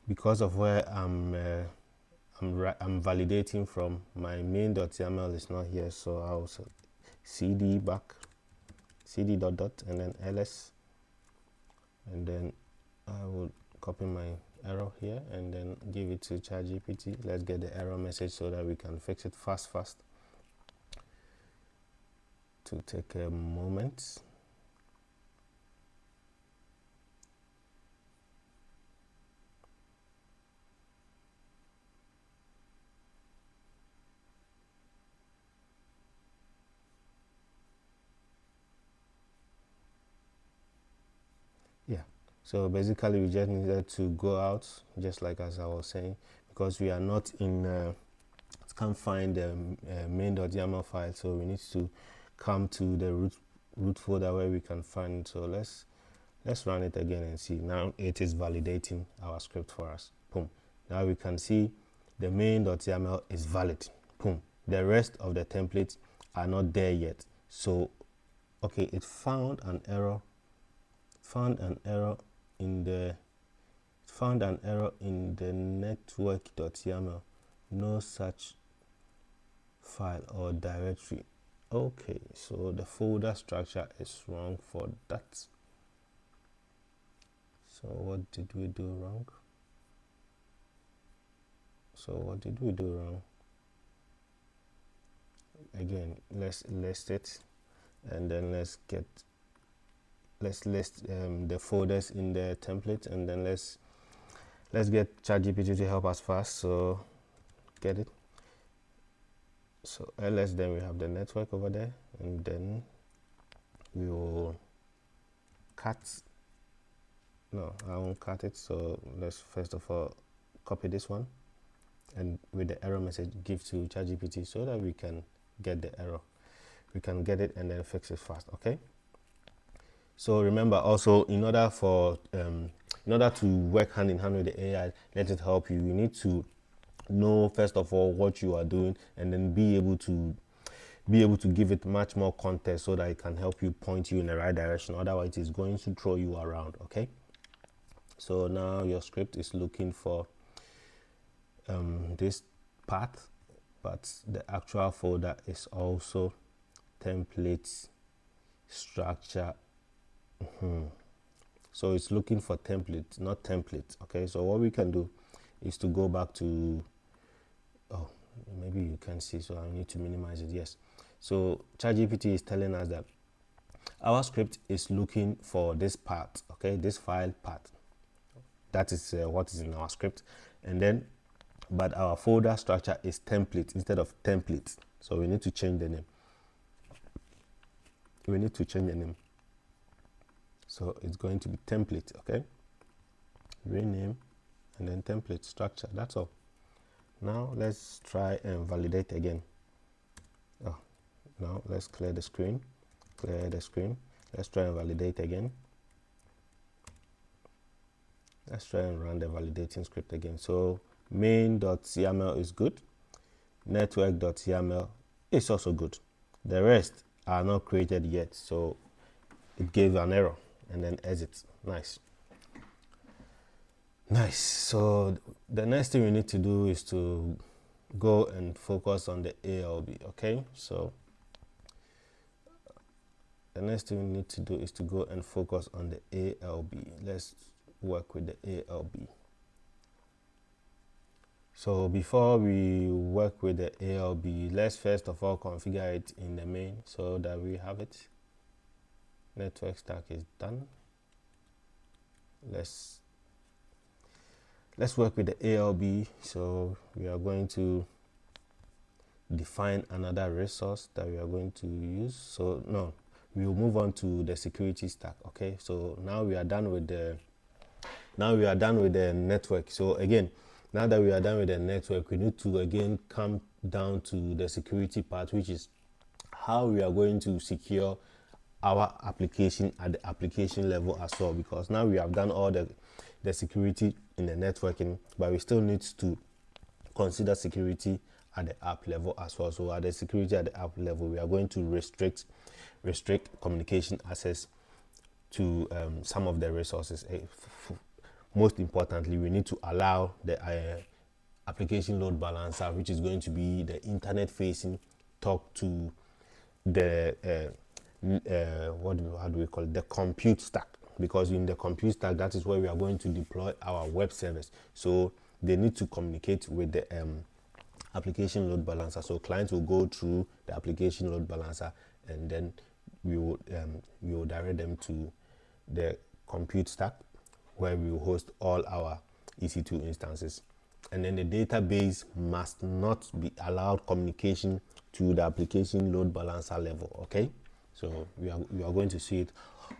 because of where I'm validating from, my main.yaml is not here. So I'll cd back cd .. and then ls, and then I will copy my error here and then give it to ChatGPT. Let's get the error message so that we can fix it fast to take a moment. Yeah, so basically we just needed to go out, just like as I was saying, because we are not in can't find the main.yaml file, so we need to come to the root folder where we can find it. So let's run it again and see. Now it is validating our script for us. Boom. Now we can see the main.yaml is valid. Boom. The rest of the templates are not there yet. So okay, it found an error in the network.yaml. No such file or directory. Okay, so the folder structure is wrong for that. So what did we do wrong? Again, let's list it, and then let's list the folders in the template, and then let's get ChatGPT to help us fast. So get it. So ls, then we have the network over there, and then we will cut. No, I won't cut it. So let's first of all copy this one, and with the error message give to ChatGPT so that we can get the error. We can get it and then fix it fast. Okay. So remember also, in order to work hand in hand with the AI, let it help you. You need to know first of all what you are doing, and then be able to give it much more context so that it can help you, point you in the right direction. Otherwise, it's going to throw you around. Okay. So now your script is looking for this path, but the actual folder is also templates structure. So it's looking for template, not template. Okay, so what we can do is to go back to, oh, maybe you can see, so I need to minimize it. Yes, so ChatGPT is telling us that our script is looking for this part, okay, this file part. That is what is in our script, and then but our folder structure is template instead of template, so we need to change the name. So it's going to be template. Okay, rename and then template structure. That's all. Now let's try and validate again. Oh, now let's clear the screen. Let's try and validate again. Let's try and run the validating script again. So main.cml is good. Network.cml is also good. The rest are not created yet, so it gave an error, and then exit. Nice. So the next thing we need to do is to go and focus on the ALB. Okay, so the next thing we need to do is to go and focus on the ALB. Let's work with the ALB. So before we work with the ALB, let's first of all configure it in the main so that we have it. Network stack is done. Let's work with the ALB. So we are going to define another resource that we are going to use. So no, we will move on to the security stack. Okay, so now we are done with the network. So again, now that we are done with the network, we need to again come down to the security part, which is how we are going to secure our application at the application level as well, because now we have done all the security in the networking, but we still need to consider security at the app level as well. So at the security at the app level, we are going to restrict communication access to some of the resources. Most importantly, we need to allow the application load balancer, which is going to be the internet facing, talk to the how do we call it, the compute stack, because in the compute stack, that is where we are going to deploy our web service. So they need to communicate with the application load balancer. So clients will go through the application load balancer, and then we will direct them to the compute stack, where we will host all our EC2 instances. And then the database must not be allowed communication to the application load balancer level. Okay, so we are going to see it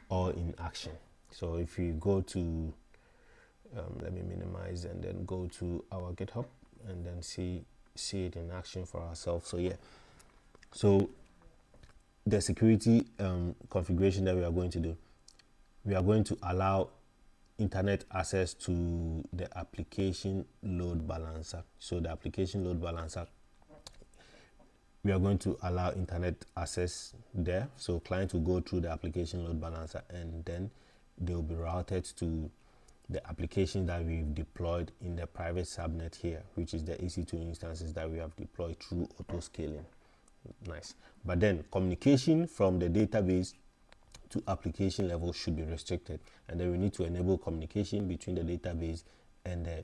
all in action. So if we go to let me minimize and then go to our GitHub and then see it in action for ourselves. So yeah, so the security configuration that we are going to do, we are going to allow internet access to the application load balancer. So the application load balancer, we are going to allow internet access there. So clients will go through the application load balancer, and then they will be routed to the application that we've deployed in the private subnet here, which is the EC2 instances that we have deployed through auto scaling. Nice. But then communication from the database to application level should be restricted, and then we need to enable communication between the database and the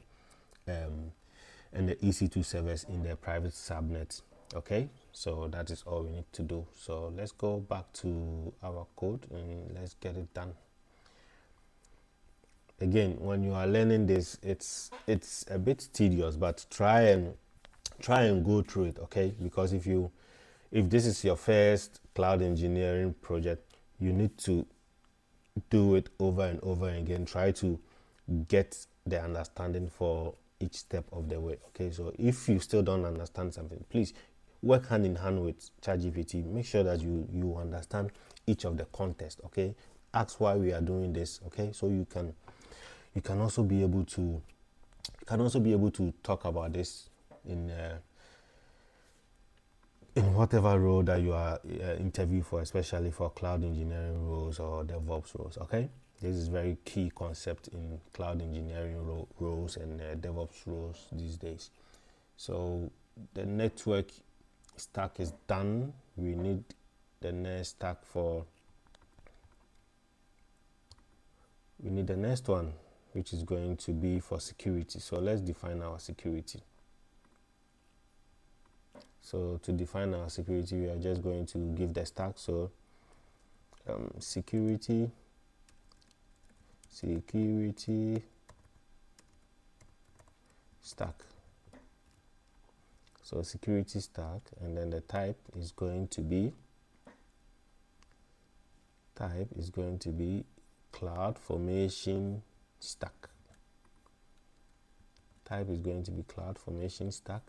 EC2 servers in the private subnet. Okay, so that is all we need to do. So let's go back to our code and let's get it done. Again, when you are learning this, it's a bit tedious, but try and try and go through it, okay? Because if this is your first cloud engineering project, you need to do it over and over again. Try to get the understanding for each step of the way, okay? So if you still don't understand something, please work hand in hand with ChatGPT. Make sure that you understand each of the context, okay? Ask why we are doing this, okay? So you can also be able to talk about this in whatever role that you are interviewed for, especially for cloud engineering roles or DevOps roles, okay? This is very key concept in cloud engineering roles and DevOps roles these days. So the network stack is done. We need the next stack we need the next one, which is going to be for security. So let's define our security. So to define our security, we are just going to give the stack. So security stack. So security stack, and then the type is going to be CloudFormation stack. Type is going to be CloudFormation stack,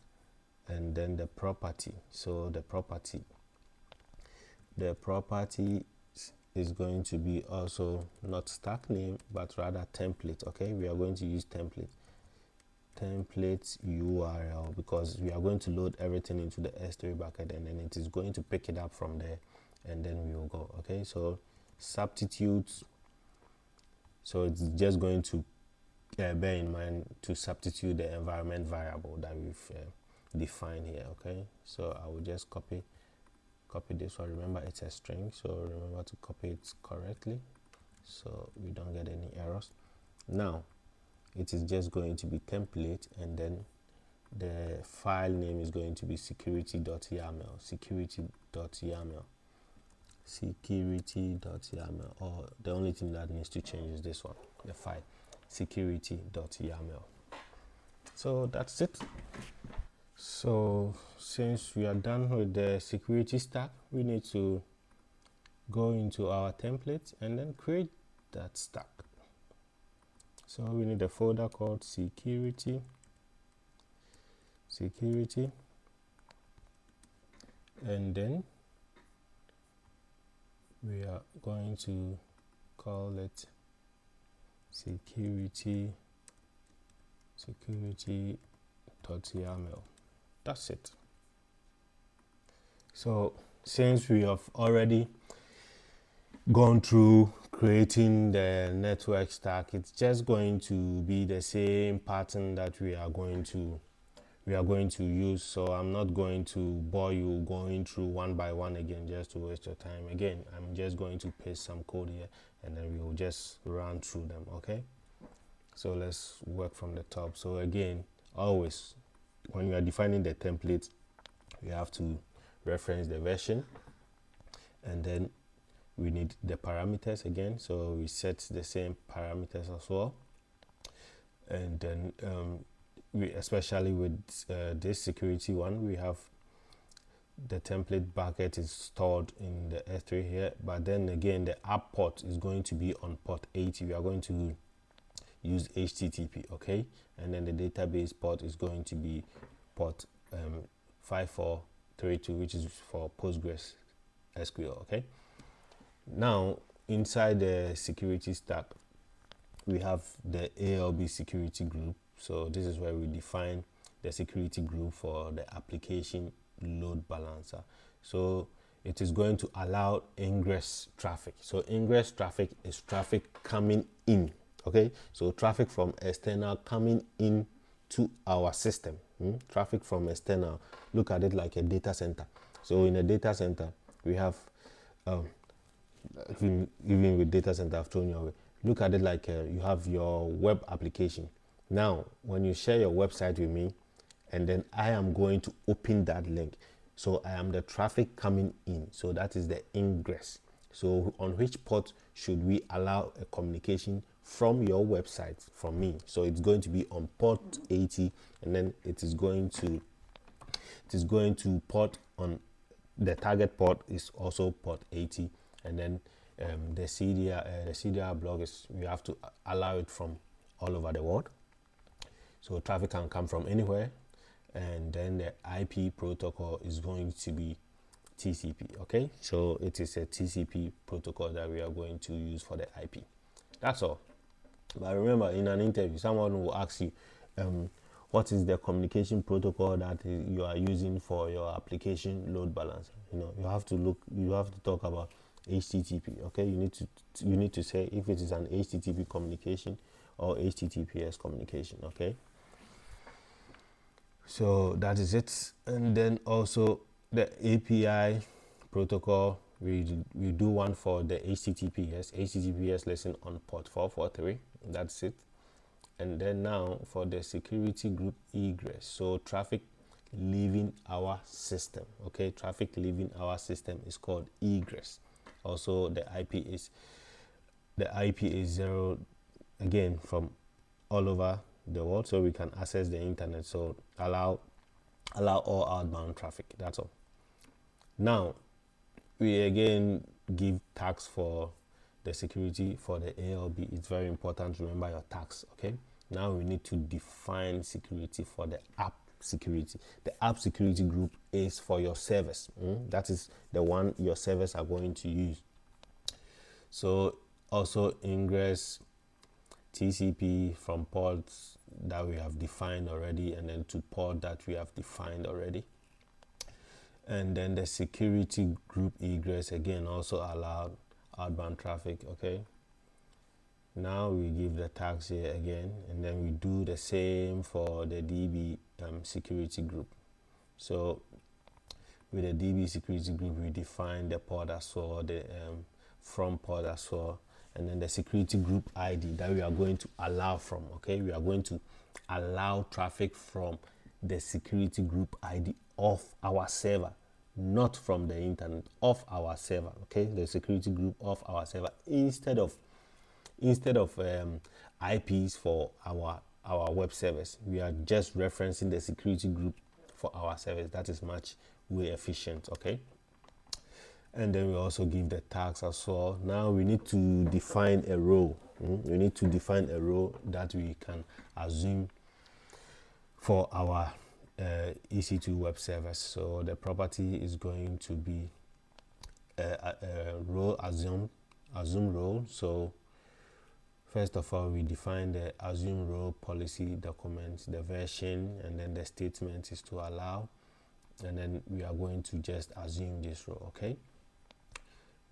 and then the property. So the property is going to be also not stack name, but rather template. Okay, we are going to use template URL, because we are going to load everything into the S3 bucket, and then it is going to pick it up from there, and then we will go. Okay, so substitutes. So it's just going to bear in mind to substitute the environment variable that we've defined here. Okay, so I will just copy this one. Remember, it's a string, so remember to copy it correctly so we don't get any errors. Now it is just going to be template, and then the file name is going to be security.yaml, or the only thing that needs to change is this one, the file, security.yaml. So that's it. So since we are done with the security stack, we need to go into our template and then create that stack. So we need a folder called security, and then we are going to call it security.yaml. That's it. So since we have already gone through creating the network stack, it's just going to be the same pattern that we are going to use. So I'm not going to bore you going through one by one again just to waste your time. Again, I'm just going to paste some code here, and then we will just run through them. Okay, so let's work from the top. So again, always when you are defining the template, you have to reference the version, and then we need the parameters again, so we set the same parameters as well. And then we, especially with this security one, we have the template bucket is stored in the S3 here, but then again the app port is going to be on port 80. We are going to use HTTP, okay, and then the database port is going to be port 5432, which is for Postgres SQL. Okay, now inside the security stack we have the ALB security group. So this is where we define the security group for the application load balancer. So it is going to allow ingress traffic. So ingress traffic is traffic coming in. Okay, so traffic from external coming in to our system. Traffic from external, look at it like a data center. So in a data center we have even with data center, I've thrown you away. Look at it like you have your web application. Now when you share your website with me, and then I am going to open that link, so I am the traffic coming in, so that is the ingress. So on which port should we allow a communication from your website from me? So it's going to be on port 80, and then it is going to it is going to port on the target port is also port 80, and then the CDR block is, we have to allow it from all over the world, so traffic can come from anywhere. And then the IP protocol is going to be TCP. Okay, so it is a TCP protocol that we are going to use for the IP. That's all. But remember, in an interview, someone will ask you, what is the communication protocol that you are using for your application load balancer? You have to talk about HTTP. Okay, you need to say if it is an HTTP communication or HTTPS communication. Okay, so that is it. And then also the API protocol, we do one for the HTTPS lesson on port 443. That's it. And then now for the security group egress, so traffic leaving our system. Okay, traffic leaving our system is called egress. Also the IP is 0, again, from all over the world, so we can access the internet. So allow all outbound traffic. That's all. Now we again give tags for the security for the A or B. It's very important to remember your tags. Okay, now we need to define security for the app security. The app security group is for your servers. That is the one your servers are going to use. So also ingress TCP from ports that we have defined already, and then to port that we have defined already. And then the security group egress again also allowed outbound traffic. Okay, now we give the tags here again, and then we do the same for the DB security group. So with the DB security group, we define the port as well, the from port as well, and then the security group ID that we are going to allow from. Okay, we are going to allow traffic from the security group ID of our server, not from the internet, of our server. Okay, the security group of our server, instead of IPs for our web service. We are just referencing the security group for our service. That is much way efficient. Okay, and then we also give the tags as well. Now we need to define a role. We need to define a role that we can assume for our EC2 web service. So the property is going to be a role assume role. So first of all, we define the assume role policy document, the version, and then the statement is to allow, and then we are going to just assume this role. Okay,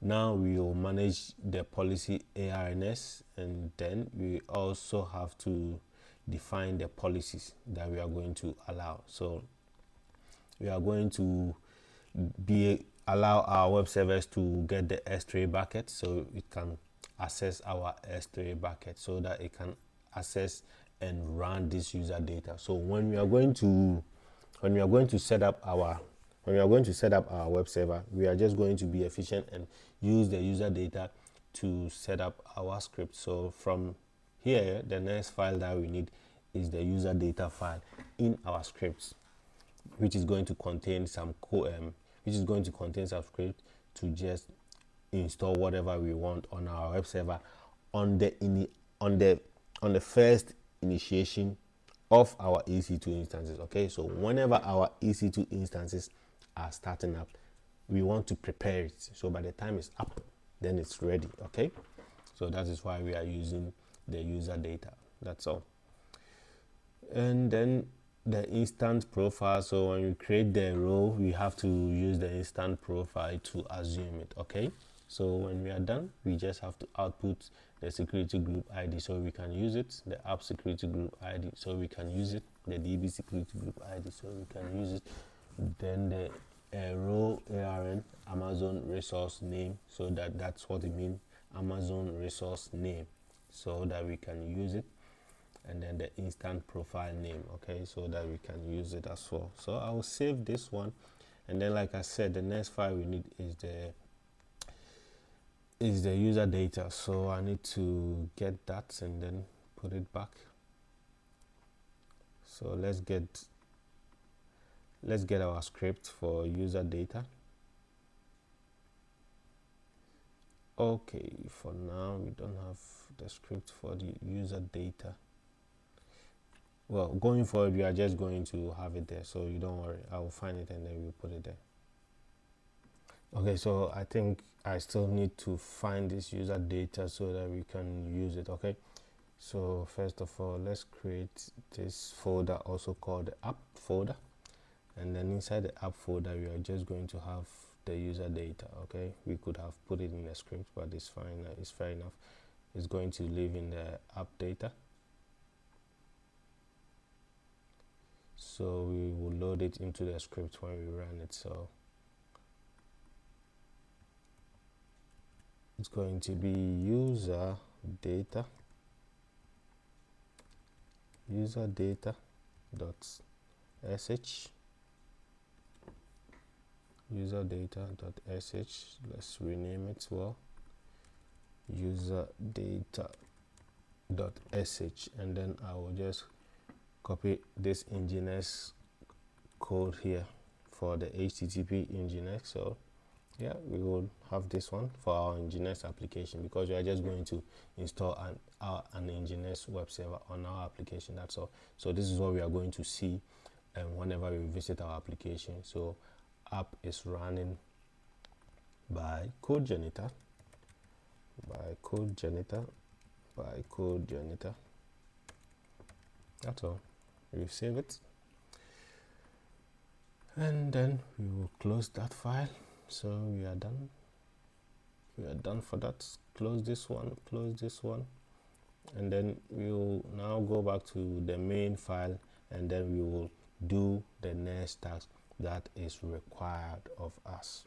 now we will manage the policy ARNS, and then we also have to define the policies that we are going to allow. So we are going to allow our web servers to get the S3 bucket, so it can access our S3 bucket, so that it can access and run this user data. So when we are going to set up our web server, we are just going to be efficient and use the user data to set up our script. So from here, the next file that we need is the user data file in our scripts, which is going to contain some script to just install whatever we want on our web server on the first initiation of our EC2 instances. Okay, so whenever our EC2 instances are starting up, we want to prepare it, so by the time it's up, then it's ready. Okay, so that is why we are using the user data. That's all. And then the instance profile. So when we create the role, we have to use the instance profile to assume it. Okay, so when we are done, we just have to output the security group ID so we can use it, the app security group ID so we can use it, the DB security group ID so we can use it, then the role ARN, Amazon resource name, so that's what it means, Amazon resource name, so that we can use it, and then the instant profile name. Okay, so that we can use it as well. So I will save this one, and then like I said, the next file we need is the user data. So I need to get that and then put it back. So let's get let's get our script for user data. Okay, for now we don't have the script for the user data. Well, going forward we are just going to have it there, so you don't worry, I will find it and then we'll put it there. Okay, so I think I still need to find this user data so that we can use it. Okay, so first of all, let's create this folder also called the app folder, and then inside the app folder we are just going to have the user data. Okay, we could have put it in the script, but it's fine, it's fair enough. It's going to live in the app data, so we will load it into the script when we run it. So it's going to be user data dot sh user data dot sh. Let's rename it well, user data dot sh, and then I will just copy this Nginx code here for the HTTP Nginx. So yeah, we will have this one for our Nginx application, because we are just going to install an Nginx web server on our application, that's all. So this is what we are going to see whenever we visit our application. So app is running by CodeJanitor, that's all. We save it and then we will close that file. So we are done for that. Close this one, and then we will now go back to the main file, and then we will do the next task that is required of us.